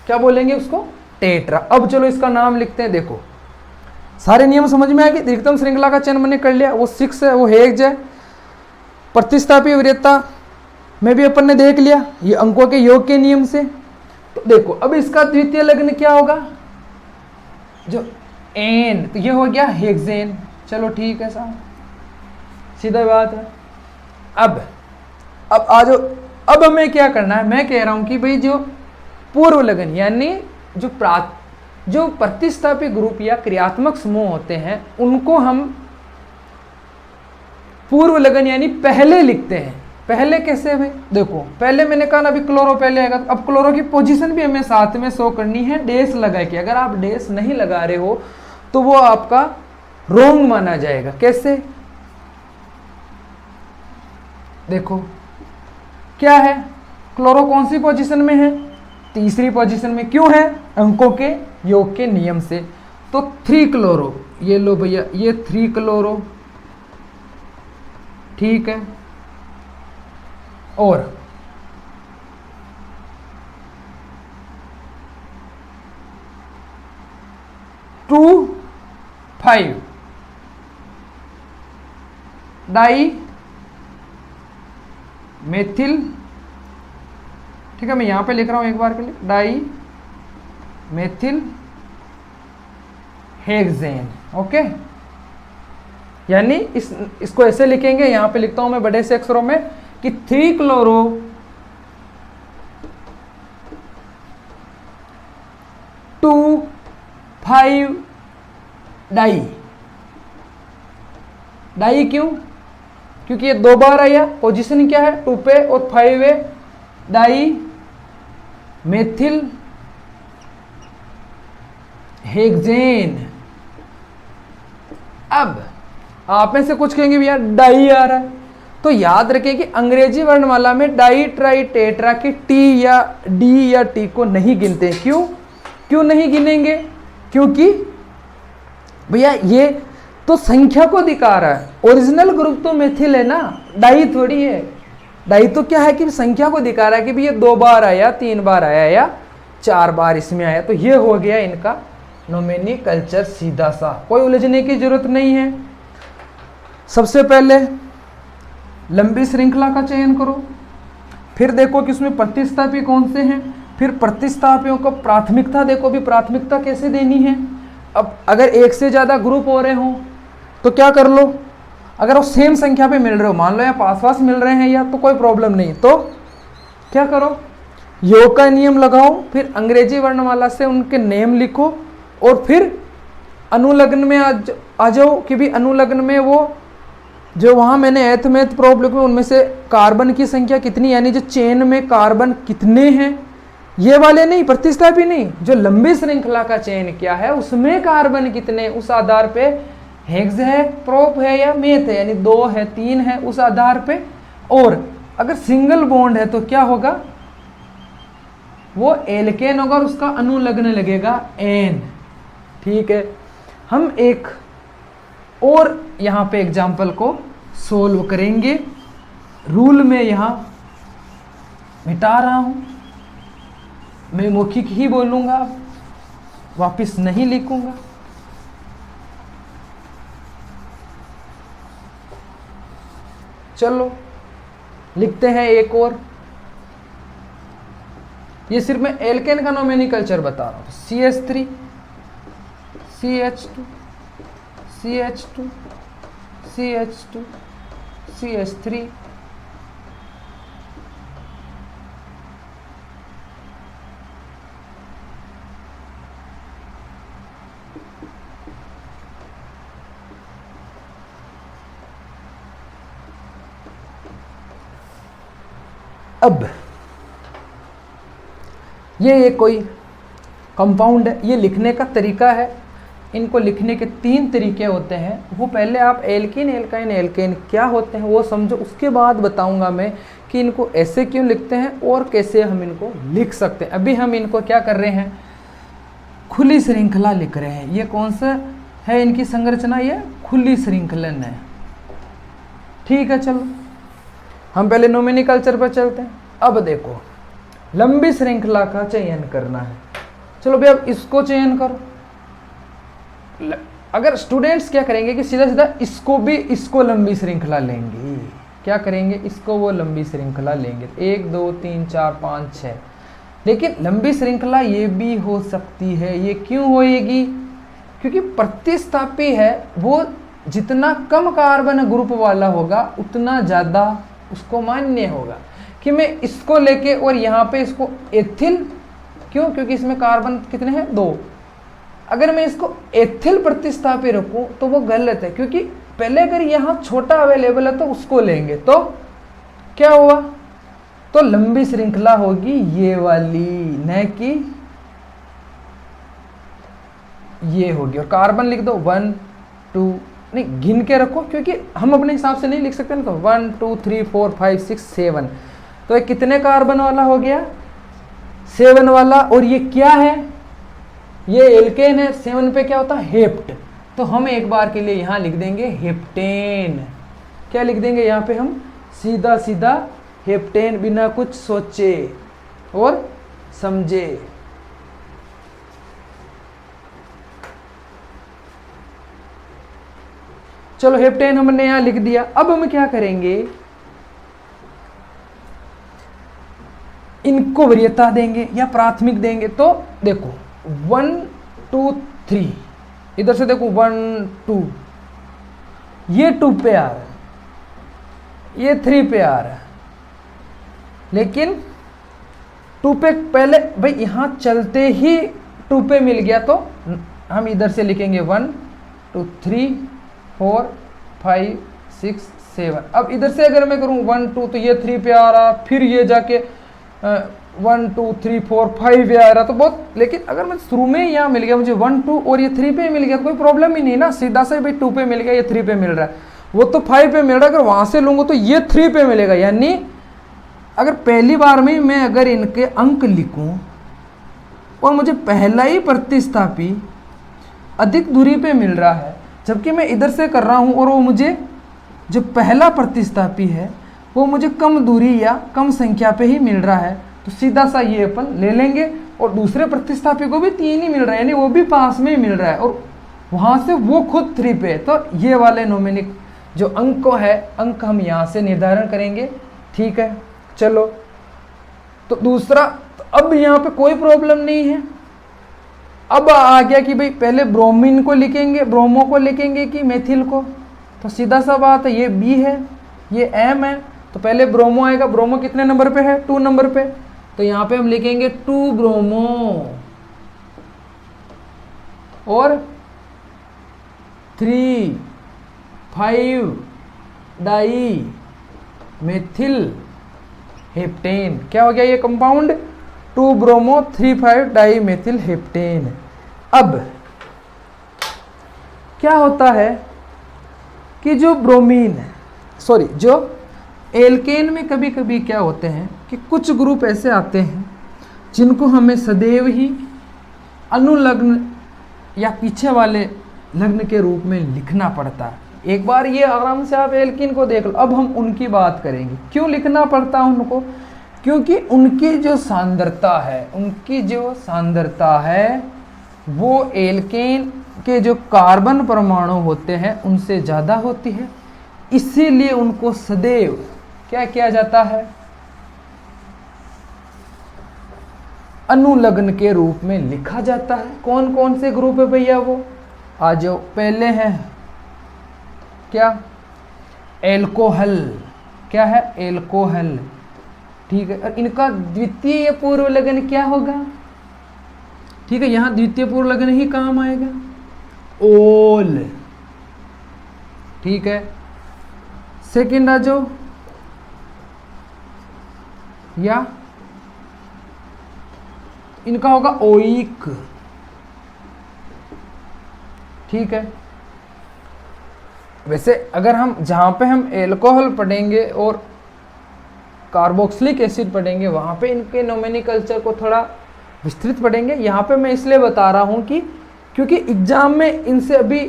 क्या बोलेंगे उसको? टेट्रा। अब चलो इसका नाम लिखते हैं। देखो सारे नियम समझ में आ गए। अधिकतम श्रृंखला का चयन मैंने कर लिया, वो 6 है, वो हेक्स है। प्रतिस्थापी वरीयता में भी अपन ने देख लिया, ये अंकों के योग के नियम से। तो देखो अब इसका द्वितीय लग्न क्या होगा? जो एन, तो ये हो गया हेक्सेन। चलो ठीक है साहब, सीधा बात है। अब आ जाओ, अब हमें क्या करना है? मैं कह रहा हूं कि भाई जो पूर्व लगन यानी जो प्रतिस्थापी ग्रुप या क्रियात्मक समूह होते हैं उनको हम पूर्व लगन यानी पहले लिखते हैं। पहले कैसे भाई? देखो पहले मैंने कहा ना अभी क्लोरो पहले आएगा, तो अब क्लोरो की पोजीशन भी हमें साथ में शो करनी है डैश लगा के। अगर आप डैश नहीं लगा रहे हो तो वो आपका रॉन्ग माना जाएगा। कैसे? देखो क्या है, क्लोरो कौन सी पोजीशन में है? तीसरी पोजीशन में। क्यों है? अंकों के योग के नियम से। तो 3 क्लोरो, ये लो भैया, ये 3 क्लोरो, ठीक है। और 2,5 डाई मेथिल, ठीक है, मैं यहां पे लिख रहा हूं एक बार के लिए, डाई मेथिल हेक्सेन। ओके, यानी इसको ऐसे लिखेंगे, यहां पे लिखता हूं मैं बड़े से अक्षरों में कि 3 क्लोरो 2,5 डाई। डाई क्यों? क्योंकि ये 2 बार आया, पोजीशन क्या है 2 पे और 5 है, डाई मेथिल हेक्सेन। अब आप में से कुछ कहेंगे भैया डाई आ रहा है, तो याद रखें कि अंग्रेजी वर्णमाला में डाई ट्राई टेट्रा के टी या डी या टी को नहीं गिनते। क्यों नहीं गिनेंगे? क्योंकि भैया ये तो संख्या को दिखा रहा है, ओरिजिनल ग्रुप तो मेथिल है ना, डाई थोड़ी है। डाई तो क्या है कि संख्या को दिखा रहा है कि भैया 2 बार आया, 3 बार आया या 4 बार इसमें आया, तो ये हो गया इनका नोमेनक्लेचर सीधा सा, कोई उलझने की जरूरत नहीं है। सबसे पहले लंबी श्रृंखला का चयन करो, फिर देखो कि उसमें प्रतिस्थापी कौन से हैं, फिर प्रतिस्थापियों को प्राथमिकता देखो, भी प्राथमिकता कैसे देनी है। अब अगर एक से ज़्यादा ग्रुप हो रहे हो तो क्या कर लो, अगर वो सेम संख्या पे मिल रहे हो, मान लो या पास मिल रहे हैं या, तो कोई प्रॉब्लम नहीं, तो क्या करो, योग का नियम लगाओ, फिर अंग्रेजी वर्णमाला से उनके नेम लिखो और फिर अनुलग्न में आ जाओ कि भी अनुलग्न में वो जो वहाँ मैंने एथ मैथ प्रोब लिखे उनमें से कार्बन की संख्या कितनी, यानी जो चेन में कार्बन कितने हैं, ये वाले नहीं, प्रतिस्थापी नहीं, जो लंबी श्रृंखला का चेन क्या है उसमें कार्बन कितने, उस आधार पे हेक्स है, प्रोप है या मेथ है, यानी 2 है 3 है, उस आधार पे। और अगर सिंगल बॉन्ड है तो क्या होगा, वो एल्केन होगा और उसका अनुलग्न लगेगा एन। ठीक है, हम एक और यहाँ पे एग्जाम्पल को सोल्व करेंगे। रूल में यहाँ मिटा रहा हूँ, मैं मौखिक ही बोलूँगा, वापिस नहीं लिखूँगा। चलो लिखते हैं एक और, ये सिर्फ मैं एल्केन का नोमेनक्लेचर बता रहा हूँ। CH3 CH2 CH2 CH2 CH3 अब ये कोई कंपाउंड है, ये लिखने का तरीका है, इनको लिखने के 3 तरीके होते हैं। वो पहले आप एल्कीन एल्काइन एल्केन क्या होते हैं वो समझो, उसके बाद बताऊंगा मैं कि इनको ऐसे क्यों लिखते हैं और कैसे हम इनको लिख सकते हैं। अभी हम इनको क्या कर रहे हैं, खुली श्रृंखला लिख रहे हैं। ये कौन सा है इनकी संरचना, ये खुली श्रृंखलन है। ठीक है, चलो हम पहले नोमेनक्लेचर पर चलते हैं। अब देखो लंबी श्रृंखला का चयन करना है, चलो भैया इसको चयन करो। अगर स्टूडेंट्स क्या करेंगे कि सीधा सीधा इसको लंबी श्रृंखला लेंगे, क्या करेंगे, इसको वो लंबी श्रृंखला लेंगे 1 2 3 4 5 6। लेकिन लंबी श्रृंखला ये भी हो सकती है, ये क्यों होएगी, क्योंकि प्रतिस्थापी है वो जितना कम कार्बन ग्रुप वाला होगा उतना ज़्यादा उसको मान्य होगा। कि मैं इसको लेके और यहाँ पे इसको एथिल, क्यों, क्योंकि इसमें कार्बन कितने हैं 2, अगर मैं इसको एथिल प्रतिस्थापी रखूं तो वो गलत है, क्योंकि पहले अगर यहाँ छोटा अवेलेबल है तो उसको लेंगे तो क्या हुआ, तो लंबी श्रृंखला होगी ये वाली, न कि ये होगी। और कार्बन लिख दो 1 2, नहीं गिन के रखो क्योंकि हम अपने हिसाब से नहीं लिख सकते ना, तो 1 2 3 4 5 6 7, तो ये कितने कार्बन वाला हो गया 7 वाला। और ये क्या है, ये एल्केन है, 7 पे क्या होता है हेप्ट, तो हम एक बार के लिए यहाँ लिख देंगे हेप्टेन। क्या लिख देंगे यहाँ पे हम, सीधा सीधा हेप्टेन, बिना कुछ सोचे और समझे। चलो हेप्टेन हमने यहां लिख दिया। अब हम क्या करेंगे, इनको वरीयता देंगे या प्राथमिक देंगे। तो देखो 1 2 3, इधर से देखो 1 2, ये 2 पे आ रहा है, ये 3 पे आ रहा है, लेकिन 2 पे पहले भाई यहां चलते ही 2 पे मिल गया, तो हम इधर से लिखेंगे 1 2 3 4 5 6 7। अब इधर से अगर मैं करूं 1 2, तो ये 3 पे आ रहा, फिर ये जाके 1 2 3 4 5 पे आ रहा, तो बहुत। लेकिन अगर मैं शुरू में यहाँ मिल गया मुझे 1 2 और ये 3 पे मिल गया, कोई प्रॉब्लम ही नहीं ना, सीधा से भाई 2 पे मिल गया, ये 3 पे मिल रहा है, वो तो 5 पे मिल रहा है। अगर वहां से लूंगा तो ये 3 पे मिलेगा। यानी अगर पहली बार में मैं अगर इनके अंक लिखूं और मुझे पहला ही प्रतिस्थापी अधिक दूरी पे मिल रहा है, जबकि मैं इधर से कर रहा हूं और वो मुझे जो पहला प्रतिस्थापी है वो मुझे कम दूरी या कम संख्या पे ही मिल रहा है, तो सीधा सा ये अपन ले लेंगे। और दूसरे प्रतिस्थापी को भी 3 ही मिल रहा है, यानी वो भी पास में ही मिल रहा है, और वहां से वो खुद 3 पे है। तो ये वाले नोमेनिक जो अंक है, अंक हम यहाँ से निर्धारण करेंगे। ठीक है, चलो तो दूसरा, तो अब यहाँ पे कोई प्रॉब्लम नहीं है। अब आ गया कि भाई पहले ब्रोमीन को लिखेंगे, ब्रोमो को लिखेंगे कि मेथिल को, तो सीधा सा बात है, ये बी है, ये एम है, तो पहले ब्रोमो आएगा। ब्रोमो कितने नंबर पे है, 2 नंबर पे, तो यहाँ पे हम लिखेंगे 2 ब्रोमो और 3 5 डाई मेथिल हेप्टेन। क्या हो गया ये compound, 2 bromo 3 5 di methyl heptane. अब क्या होता है कि जो ब्रोमीन है, सॉरी जो एल्केन में कभी कभी क्या होते हैं कि कुछ ग्रुप ऐसे आते हैं जिनको हमें सदैव ही अनुलग्न या पीछे वाले लग्न के रूप में लिखना पड़ता है। एक बार ये आराम से आप एल्कीन को देख लो। अब हम उनकी बात करेंगे, क्यों लिखना पड़ता है उनको, क्योंकि उनकी जो सांद्रता है, उनकी जो सांद्रता है वो एल्केन के जो कार्बन परमाणु होते हैं उनसे ज़्यादा होती है, इसीलिए उनको सदैव क्या किया जाता है, अनुलग्न के रूप में लिखा जाता है। कौन कौन से ग्रुप है भैया वो, आ जाओ। पहले है क्या, एल्कोहल, क्या है, एल्कोहल। ठीक है, और इनका द्वितीय पूर्व लग्न क्या होगा, ठीक है, यहां द्वितीय पूर्व लग्न ही काम आएगा, ओल। ठीक है, सेकेंड आ जाओ, या इनका होगा ओइक। ठीक है, वैसे अगर हम जहां पे हम एल्कोहल पढ़ेंगे और कार्बोक्सिलिक एसिड पढ़ेंगे वहां पे इनके नोमेनिकल्चर को थोड़ा विस्तृत पढ़ेंगे। यहाँ पे मैं इसलिए बता रहा हूँ कि क्योंकि एग्जाम में इनसे अभी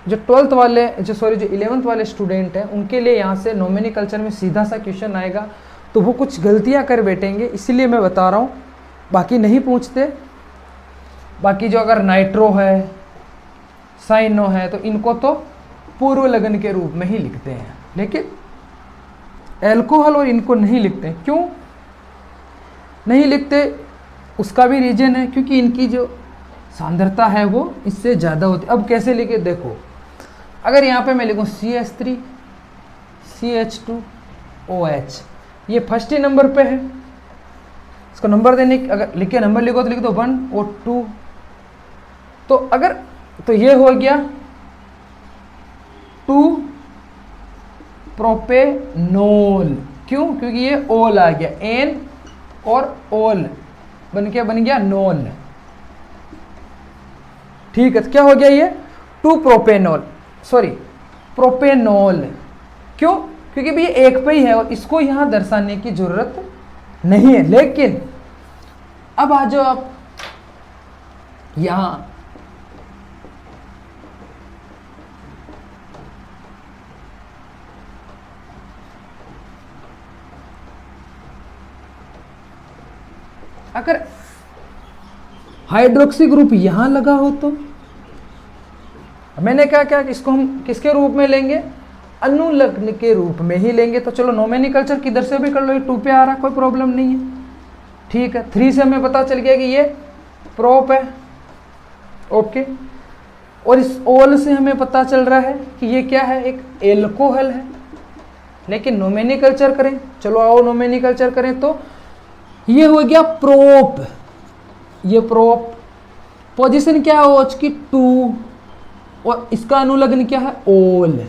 जो 12th वाले जो 11th वाले स्टूडेंट हैं उनके लिए यहाँ से नोमेनिकल्चर में सीधा सा क्वेश्चन आएगा, तो वो कुछ गलतियाँ कर बैठेंगे, इसीलिए मैं बता रहा हूँ। बाकी नहीं पूछते। बाकी जो अगर नाइट्रो है, साइनो है, तो इनको तो पूर्व लग्न के रूप में ही लिखते हैं, लेकिन एल्कोहल और इनको नहीं लिखते। क्यों नहीं लिखते, उसका भी रीजन है, क्योंकि इनकी जो सांद्रता है वो इससे ज़्यादा होती है। अब कैसे लिखे देखो, अगर यहाँ पे मैं लिखूँ CH3 CH2OH, ये फर्स्ट ही नंबर पे है। इसको नंबर देने अगर लिख के नंबर लिखो तो लिख दो 1 और 2, तो अगर तो ये हो गया 2 प्रोपेनोल। क्यों, क्योंकि ये ओल आ गया, एन और ओल बन गया नोल। ठीक है, तो क्या हो गया ये 2 प्रोपेनोल, सॉरी प्रोपेनोल। क्यों, क्योंकि भी ये एक पे ही है और इसको यहां दर्शाने की जरूरत नहीं है। लेकिन अब आ जाओ आप यहां, अगर हाइड्रोक्सी ग्रुप यहां लगा हो तो मैंने क्या क्या इसको हम किसके रूप में लेंगे, अनुलग्न के रूप में ही लेंगे। तो चलो नोमेनिकल्चर किधर से भी कर लो, ये 2 पे आ रहा, कोई प्रॉब्लम नहीं है। ठीक है, 3 से हमें पता चल गया कि ये प्रोप है, ओके। और इस ओल से हमें पता चल रहा है कि ये क्या है, एक एल्कोहल है। लेकिन नोमेनिकल्चर करें, चलो आओ नोमेनिकल्चर करें, तो ये हो गया प्रोप, ये प्रोप, पोजीशन क्या है OH की 2, और इसका अनुलग्न क्या है, ओल।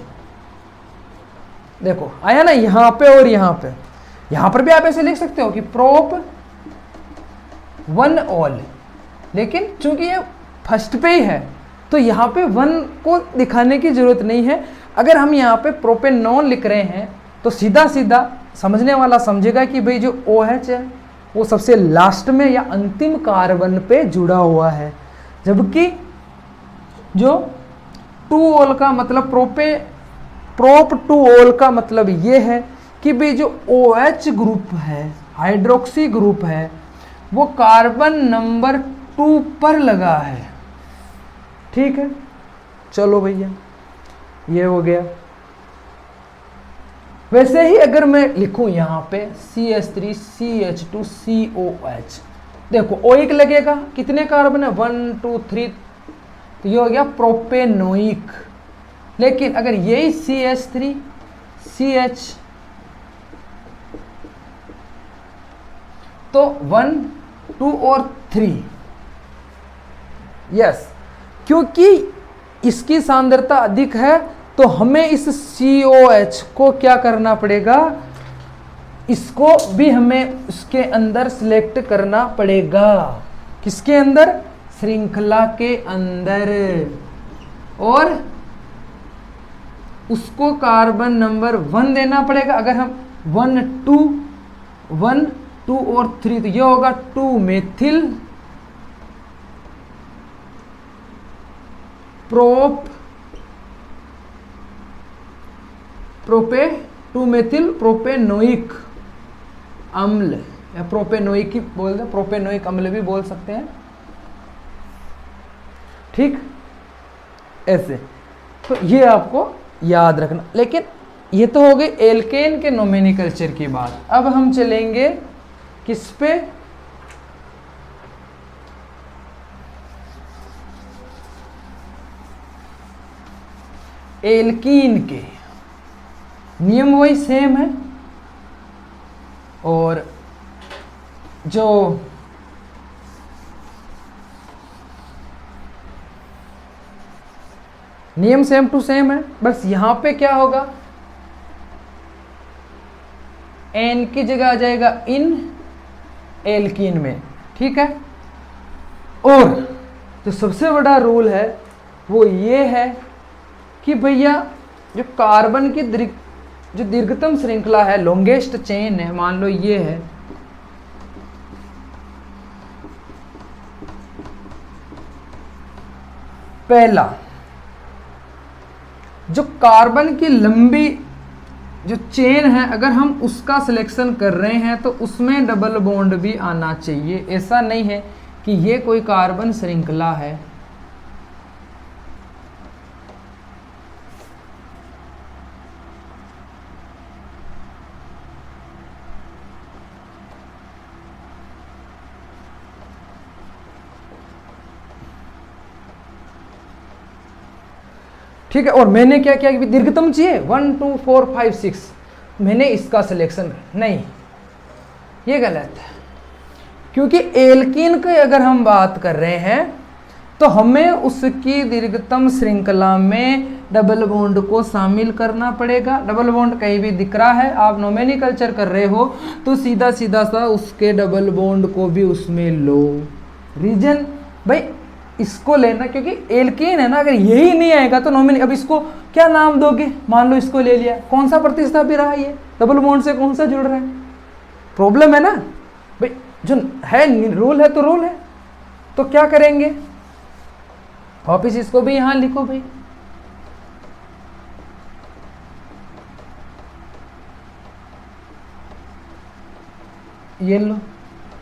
देखो आया ना यहां पे और यहां पर भी आप ऐसे लिख सकते हो कि प्रोप 1 ओल, लेकिन चूंकि ये फर्स्ट पे ही है तो यहाँ पे 1 को दिखाने की जरूरत नहीं है। अगर हम यहाँ पे प्रोपेनॉन लिख रहे हैं तो सीधा सीधा समझने वाला समझेगा कि भाई जो OH है वो सबसे लास्ट में या अंतिम कार्बन पे जुड़ा हुआ है, जबकि जो 2 ओल का मतलब प्रोप 2 ओल का मतलब ये है कि भाई जो OH ग्रुप है, हाइड्रोक्सी ग्रुप है, वो कार्बन नंबर 2 पर लगा है। ठीक है, चलो भैया ये हो गया। वैसे ही अगर मैं लिखूं यहाँ पे CH3 CH2 COH, देखो OIC लगेगा, कितने कार्बन है 1 2 3, तो ये हो गया प्रोपेनोइक। लेकिन अगर यही CH3 CH तो 1 2 और 3, यस, क्योंकि इसकी सांद्रता अधिक है तो हमें इस COH को क्या करना पड़ेगा, इसको भी हमें उसके अंदर सिलेक्ट करना पड़ेगा। किसके अंदर, श्रृंखला के अंदर, और उसको कार्बन नंबर 1 देना पड़ेगा। अगर हम 1 2 और 3, तो ये होगा 2 मेथिल टू मेथिल प्रोपेनोइक अम्ल, या प्रोपेनोइक ही बोल दे, प्रोपेनोइक अम्ल भी बोल सकते हैं। ठीक, ऐसे तो ये आपको याद रखना। लेकिन ये तो हो गई एल्केन के नोमेनिकल्चर की बात। अब हम चलेंगे किस पे, एल्कीन के। नियम वही सेम है, और जो नियम सेम टू सेम है, बस यहां पे क्या होगा, एन की जगह आ जाएगा इन एल्कीन में। ठीक है, और जो सबसे बड़ा रूल है वो ये है कि भैया जो कार्बन की जो दीर्घतम श्रृंखला है, लॉन्गेस्ट चेन है, मान लो ये है, पहला जो कार्बन की लंबी जो चेन है, अगर हम उसका सिलेक्शन कर रहे हैं तो उसमें डबल बॉन्ड भी आना चाहिए। ऐसा नहीं है कि ये कोई कार्बन श्रृंखला है। ठीक है, और मैंने क्या किया कि दीर्घतम चाहिए 1 2 4 5 6, मैंने इसका सिलेक्शन नहीं, ये गलत है। क्योंकि एल्कीन की अगर हम बात कर रहे हैं तो हमें उसकी दीर्घतम श्रृंखला में डबल बॉन्ड को शामिल करना पड़ेगा। डबल बॉन्ड कहीं भी दिख रहा है, आप नोमेनिकल्चर कर रहे हो तो सीधा सीधा सा उसके डबल बॉन्ड को भी उसमें लो। रीजन भाई इसको लेना, क्योंकि एल्कीन है ना, अगर यही नहीं आएगा तो नोमेनिक, अब इसको क्या नाम दोगे, मान लो इसको ले लिया, कौन सा प्रतिस्थापी रहा, ये डबल बॉन्ड से कौन सा जुड़ रहा है, प्रॉब्लम है ना भाई। जो है रूल है तो रूल है, तो क्या करेंगे, वापिस इसको भी यहां लिखो भाई, ये लो।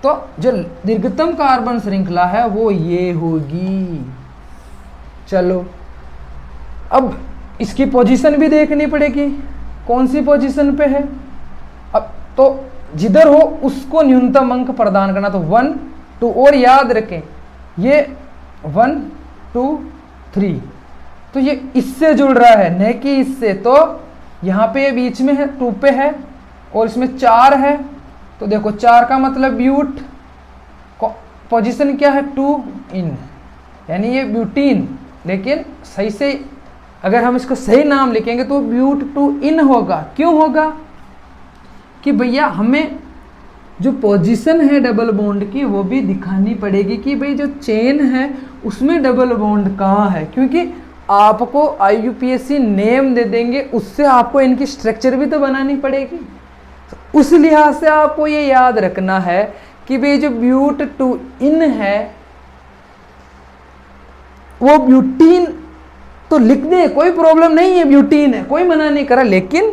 तो जो दीर्घतम कार्बन श्रृंखला है वो ये होगी। चलो अब इसकी पोजीशन भी देखनी पड़ेगी, कौन सी पोजीशन पे है। अब तो जिधर हो उसको न्यूनतम अंक प्रदान करना, तो 1 2 और याद रखें ये 1 2 3, तो ये इससे जुड़ रहा है न कि इससे। तो यहाँ पे ये बीच में है 2 पे है और इसमें 4 है, तो देखो 4 का मतलब ब्यूट, पोजीशन क्या है 2 इन, यानी ये ब्यूटीन। लेकिन सही से अगर हम इसको सही नाम लिखेंगे तो ब्यूट 2 इन होगा। क्यों होगा कि भैया हमें जो पोजीशन है डबल बॉन्ड की वो भी दिखानी पड़ेगी कि भाई जो चेन है उसमें डबल बॉन्ड कहाँ है, क्योंकि आपको IUPAC नेम दे देंगे, उससे आपको इनकी स्ट्रक्चर भी तो बनानी पड़ेगी। तो उस लिहाज से आपको ये याद रखना है कि भाई जो ब्यूट 2 इन है वो ब्यूटीन तो लिख दे, कोई प्रॉब्लम नहीं है, ब्यूटीन है, कोई मना नहीं करा, लेकिन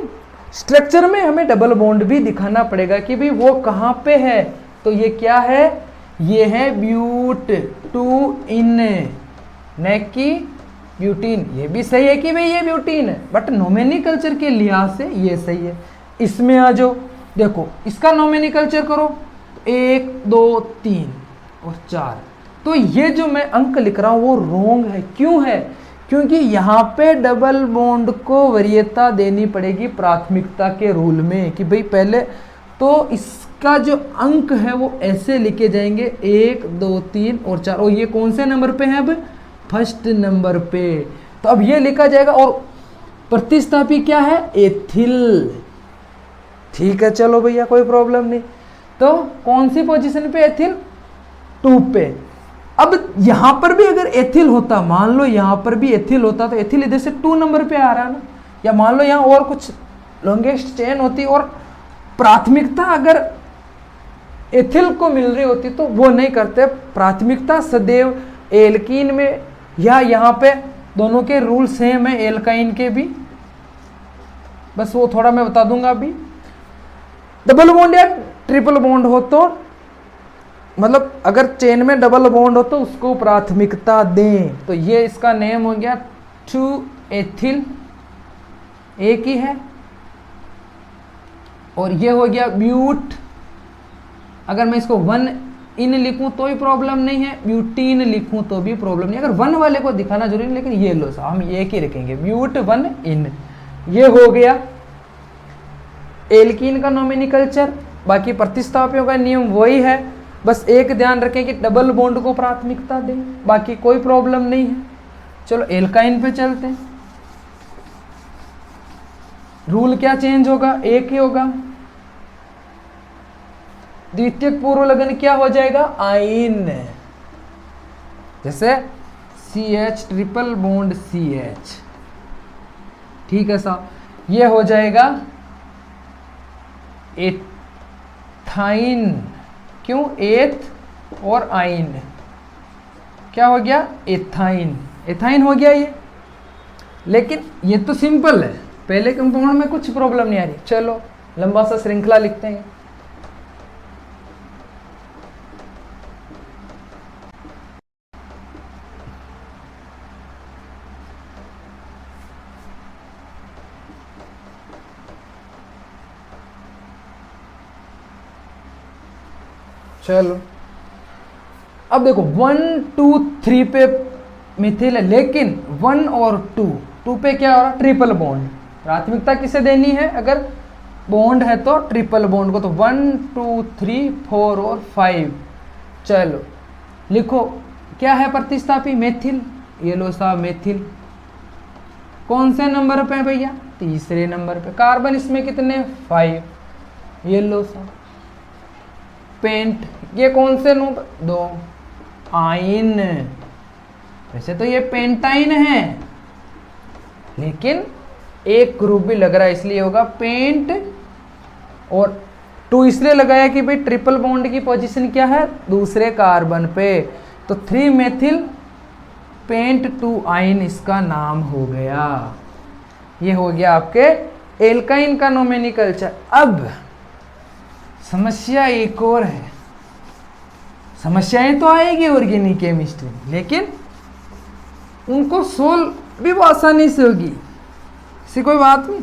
स्ट्रक्चर में हमें डबल बॉन्ड भी दिखाना पड़ेगा कि भाई वो कहाँ पे है। तो ये क्या है, ये है ब्यूट 2 इन, न कि ब्यूटीन। ये भी सही है कि भाई ये ब्यूटीन है, बट नोमेनिकल्चर के लिहाज से ये सही है। इसमें आ जाओ, देखो इसका नोमेनिकल्चर करो, 1 2 3 और 4, तो ये जो मैं अंक लिख रहा हूँ वो रोंग है। क्यों है, क्योंकि यहाँ पे डबल बॉन्ड को वरीयता देनी पड़ेगी प्राथमिकता के रूल में, कि भाई पहले तो इसका जो अंक है वो ऐसे लिखे जाएंगे 1 2 3 और 4, और ये कौन से नंबर पे है, अब फर्स्ट नंबर पे। तो अब ये लिखा जाएगा, और प्रतिस्थापी क्या है, एथिल। ठीक है, चलो भैया कोई प्रॉब्लम नहीं। तो कौन सी पोजीशन पे, एथिल 2 पे। अब यहां पर भी अगर एथिल होता, मान लो यहां पर भी एथिल होता, तो एथिल इधर से 2 नंबर पे आ रहा ना, या मान लो यहां और कुछ लॉन्गेस्ट चेन होती और प्राथमिकता अगर एथिल को मिल रही होती, तो वो नहीं करते, प्राथमिकता सदैव एल्कीन में, या यहाँ पे दोनों के रूल सेम है एल्काइन के भी, बस वो थोड़ा मैं बता दूंगा अभी। डबल बॉन्ड या ट्रिपल बॉन्ड हो तो, मतलब अगर चेन में डबल बॉन्ड हो तो उसको प्राथमिकता दें। तो ये इसका नेम हो गया 2 एथिल, एक ही है, और ये हो गया ब्यूट। अगर मैं इसको 1 इन लिखूं तो भी प्रॉब्लम नहीं है, ब्यूटीन लिखूं तो भी प्रॉब्लम नहीं। अगर 1 वाले को दिखाना जरूरी नहीं, लेकिन ये लो साहब, हम एक ही लिखेंगे, ब्यूट 1 इन। ये हो गया एल्कीन का नोमेनिकल्चर। बाकी प्रतिस्थापियों का नियम वही है, बस एक ध्यान रखें कि डबल बॉन्ड को प्राथमिकता दें, बाकी कोई प्रॉब्लम नहीं है। चलो एल्काइन पे चलते हैं। रूल क्या चेंज होगा, एक ही होगा। द्वितीयक पूर्व लगन क्या हो जाएगा, आइन। जैसे CH ट्रिपल बॉन्ड CH, ठीक है साहब, ये हो जाएगा एथाइन। क्यों, एथ और आइन, क्या हो गया, एथाइन। एथाइन हो गया ये, लेकिन ये तो सिंपल है, पहले कंपाउंड में कुछ प्रॉब्लम नहीं आ रही। चलो लंबा सा श्रृंखला लिखते हैं। चलो अब देखो 1 2 3 पे मिथिल है, लेकिन 1 और 2 पे क्या हो रहा है, ट्रिपल बॉन्ड। प्राथमिकता किसे देनी है, अगर बॉन्ड है तो ट्रिपल बॉन्ड को, तो 1 2 3 4 और 5। चलो लिखो क्या है प्रतिस्थापी, मेथिल। ये लो साहब मेथिल, कौन से नंबर पे है भैया, तीसरे नंबर पे। कार्बन इसमें कितने, 5। ये लो साहब पेंट, ये कौन से नंबर, 2। आइन, वैसे तो ये पेंटाइन है, लेकिन एक ग्रुप भी लग रहा है इसलिए होगा पेंट। और 2 इसलिए लगाया कि भाई ट्रिपल बॉन्ड की पोजीशन क्या है, दूसरे कार्बन पे, तो 3 मेथिल पेंट 2 आइन इसका नाम हो गया। ये हो गया आपके एल्काइन का नोमेनिकल्चर। अब समस्या एक और है, समस्याएं तो आएगी ऑर्गेनिक केमिस्ट्री, लेकिन उनको सोल्व अभी वो आसानी से होगी, इसी कोई बात नहीं।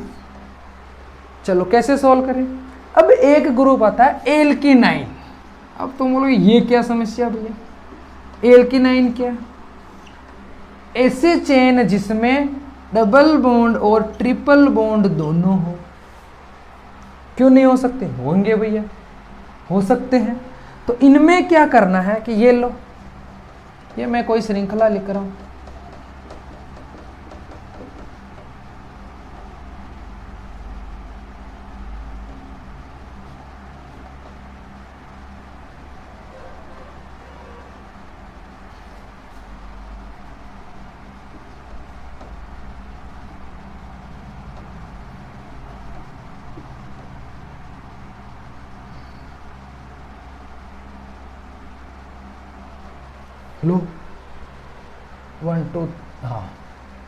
चलो कैसे सॉल्व करें। अब एक ग्रुप आता है एल्कीनाइन। अब तुम बोलोगे ये क्या समस्या भैया, एल्कीनाइन क्या? ऐसे चेन जिसमें डबल बॉन्ड और ट्रिपल बॉन्ड दोनों हो। क्यों नहीं हो सकते? होंगे भैया, हो सकते हैं। तो इनमें क्या करना है कि ये लो, ये मैं कोई श्रृंखला लिख रहा हूं, लो 1 2, हाँ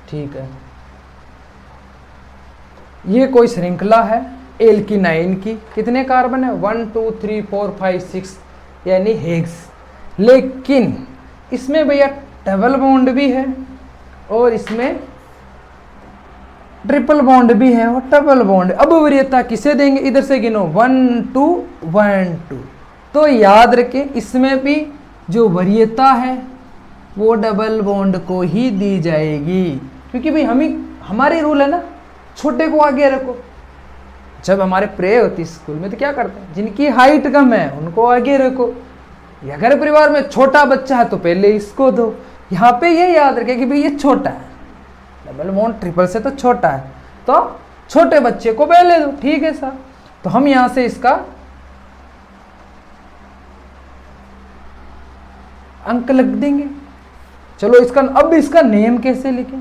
ठीक है। ये कोई श्रृंखला है एल्कीनाइन की। कितने कार्बन है? 1 2 3 4 5 6, यानी हेक्स। लेकिन इसमें भैया डबल बॉन्ड भी है और इसमें ट्रिपल बॉन्ड भी है और डबल बॉन्ड। अब वरीयता किसे देंगे? इधर से गिनो 1 2 1 2। तो याद रखें इसमें भी जो वरीयता है वो डबल बॉन्ड को ही दी जाएगी, क्योंकि भाई हमारी रूल है ना, छोटे को आगे रखो। जब हमारे प्रे होती स्कूल में तो क्या करते हैं, जिनकी हाइट कम है उनको आगे रखो, या अगर परिवार में छोटा बच्चा है तो पहले इसको दो। यहाँ पे ये याद रखें कि भाई ये छोटा है, डबल बॉन्ड ट्रिपल से तो छोटा है, तो छोटे बच्चे को पहले दो। ठीक है सर, तो हम यहाँ से इसका अंक लग देंगे। चलो अब इसका नेम कैसे लिखें?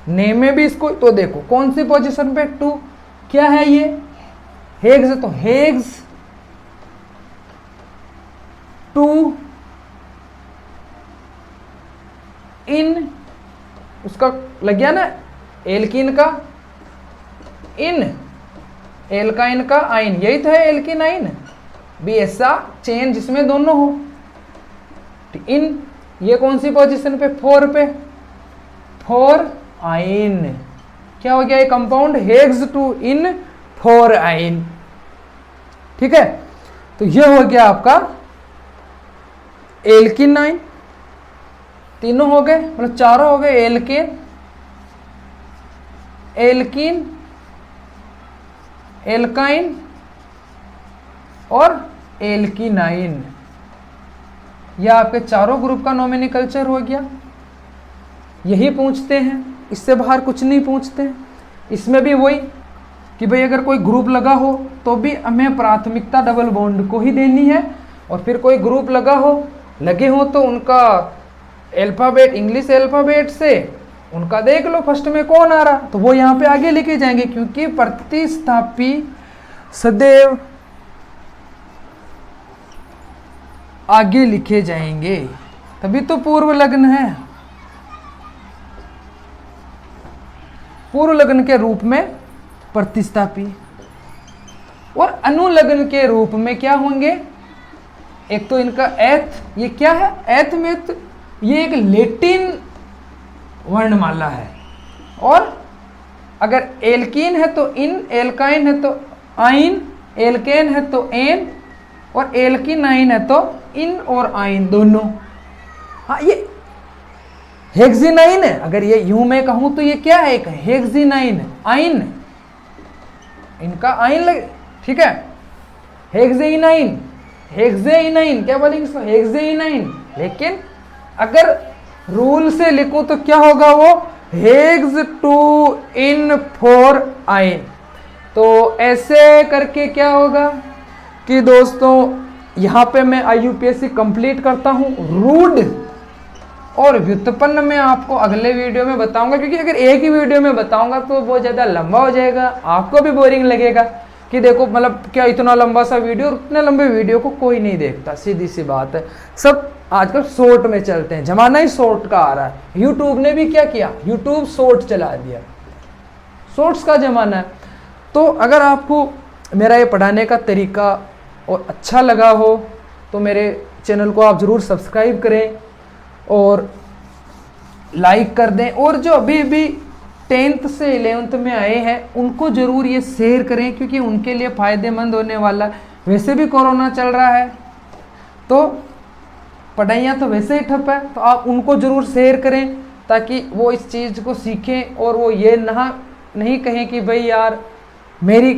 नेम में भी इसको तो देखो कौन सी पोजीशन पे 2, क्या है ये? हेग्स है, तो हेग्स 2 इन, उसका लग गया ना एल्कीन का इन, एल्काइन का आइन, यही तो है एल्कीनाइन भी, ऐसा चेन जिसमें दोनों हो। इन ये कौन सी पोजीशन पे? 4 पे, 4 आइन। क्या हो गया ये कंपाउंड? हेग्स 2 इन 4 आइन। ठीक है, तो ये हो गया आपका एल्कीनाइन। तीनों हो गए, मतलब चारों हो गए, एल्केन, एल्कीन, एल्काइन और एल्कीनाइन। यह आपके चारों ग्रुप का नोमेनक्लेचर हो गया। यही पूछते हैं, इससे बाहर कुछ नहीं पूछते हैं। इसमें भी वही कि भाई अगर कोई ग्रुप लगा हो तो भी हमें प्राथमिकता डबल बॉन्ड को ही देनी है, और फिर कोई ग्रुप लगे हो तो उनका अल्फ़ाबेट, इंग्लिश अल्फ़ाबेट से उनका देख लो फर्स्ट में कौन आ रहा, तो वो यहाँ पे आगे लिखे जाएंगे, क्योंकि प्रतिस्थापी सदैव आगे लिखे जाएंगे, तभी तो पूर्व लग्न है। पूर्व लग्न के रूप में प्रतिस्थापी, और अनुलग्न के रूप में क्या होंगे? एक तो इनका एथ, ये क्या है? एथ में तो ये एक लैटिन वर्णमाला है, और अगर एल्कीन है तो इन, एल्काइन है तो आइन, एल्केन है तो एन, और एल्कीनाइन है तो इन और आइन दोनों। हाँ, ये हेक्सिनाइन है। अगर ये यूं मैं कहूं तो ये क्या है? एक हेक्सिनाइन आइन, इनका आइन लगे। ठीक है, हेक्सेइनाइन, हेक्सेइनाइन क्या बोलेंगे इसको? हेक्सेइनाइन। लेकिन अगर रूल से लिखूं तो क्या होगा? वो हेग्स 2 इन 4 आइन। तो ऐसे करके क्या होगा कि दोस्तों यहाँ पे मैं IUPAC कंप्लीट करता हूँ। रूढ़ और व्युत्पन्न में आपको अगले वीडियो में बताऊंगा, क्योंकि अगर एक ही वीडियो में बताऊंगा तो बहुत ज़्यादा लंबा हो जाएगा, आपको भी बोरिंग लगेगा कि देखो मतलब क्या इतना लंबा सा वीडियो, और उतने लंबे वीडियो को कोई नहीं देखता, सीधी सी बात है। सब आजकल शॉर्ट में चलते हैं, जमाना ही शॉर्ट का आ रहा है। यूट्यूब ने भी क्या किया? यूट्यूब शॉर्ट चला दिया, शॉर्ट्स का ज़माना है। तो अगर आपको मेरा ये पढ़ाने का तरीका और अच्छा लगा हो तो मेरे चैनल को आप ज़रूर सब्सक्राइब करें, और लाइक कर दें, और जो अभी भी 10th से 11th में आए हैं उनको ज़रूर ये शेयर करें, क्योंकि उनके लिए फ़ायदेमंद होने वाला है। वैसे भी कोरोना चल रहा है तो पढ़ाइयाँ तो वैसे ही ठप है, तो आप उनको ज़रूर शेयर करें ताकि वो इस चीज़ को सीखें और वो ये नहीं कहें कि भाई यार मेरी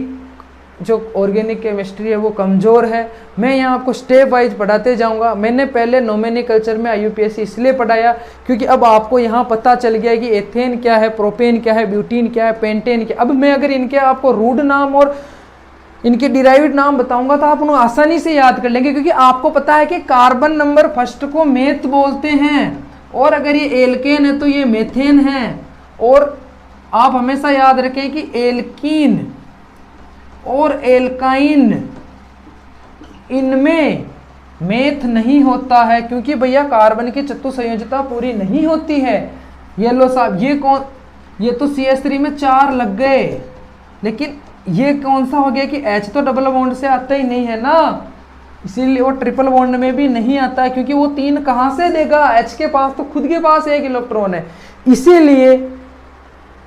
जो ऑर्गेनिक केमिस्ट्री है वो कमज़ोर है। मैं यहाँ आपको स्टेप वाइज पढ़ाते जाऊँगा। मैंने पहले नोमेनिकल्चर में IUPAC इसलिए पढ़ाया क्योंकि अब आपको यहाँ पता चल गया कि एथेन क्या है, प्रोपेन क्या है, ब्यूटीन क्या है, पेंटेन क्या। अब मैं अगर इनके आपको रूट नाम और इनके डिराइव्ड नाम बताऊंगा तो आप उन्हें आसानी से याद कर लेंगे, क्योंकि आपको पता है कि कार्बन नंबर फर्स्ट को मेथ बोलते हैं, और अगर ये एल्केन है तो ये मेथेन है। और आप हमेशा याद रखें कि एल्कीन और एल्काइन इनमें मेथ नहीं होता है, क्योंकि भैया कार्बन की चतुसंयोजकता पूरी नहीं होती है। ये लो साहब, ये तो CH3 में 4 लग गए, लेकिन ये कौन सा हो गया कि H तो डबल बॉन्ड से आता ही नहीं है ना, इसीलिए वो ट्रिपल बॉन्ड में भी नहीं आता है, क्योंकि वो 3 कहाँ से देगा, H के पास तो खुद के पास 1 इलेक्ट्रॉन है। इसीलिए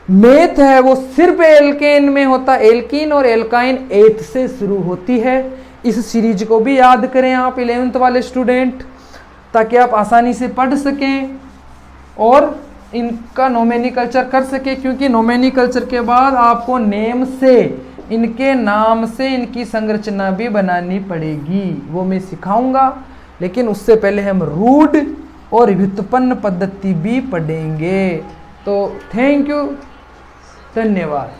मेथ है वो सिर्फ एल्केन में होता है। एल्कीन और एल्काइन एथ से शुरू होती है। इस सीरीज को भी याद करें आप 11th वाले स्टूडेंट, ताकि आप आसानी से पढ़ सकें और इनका नोमेनिकल्चर कर सके, क्योंकि नोमेनिकल्चर के बाद आपको नेम से, इनके नाम से इनकी संरचना भी बनानी पड़ेगी, वो मैं सिखाऊंगा। लेकिन उससे पहले हम रूट और व्युत्पन्न पद्धति भी पढ़ेंगे। तो थैंक यू, धन्यवाद।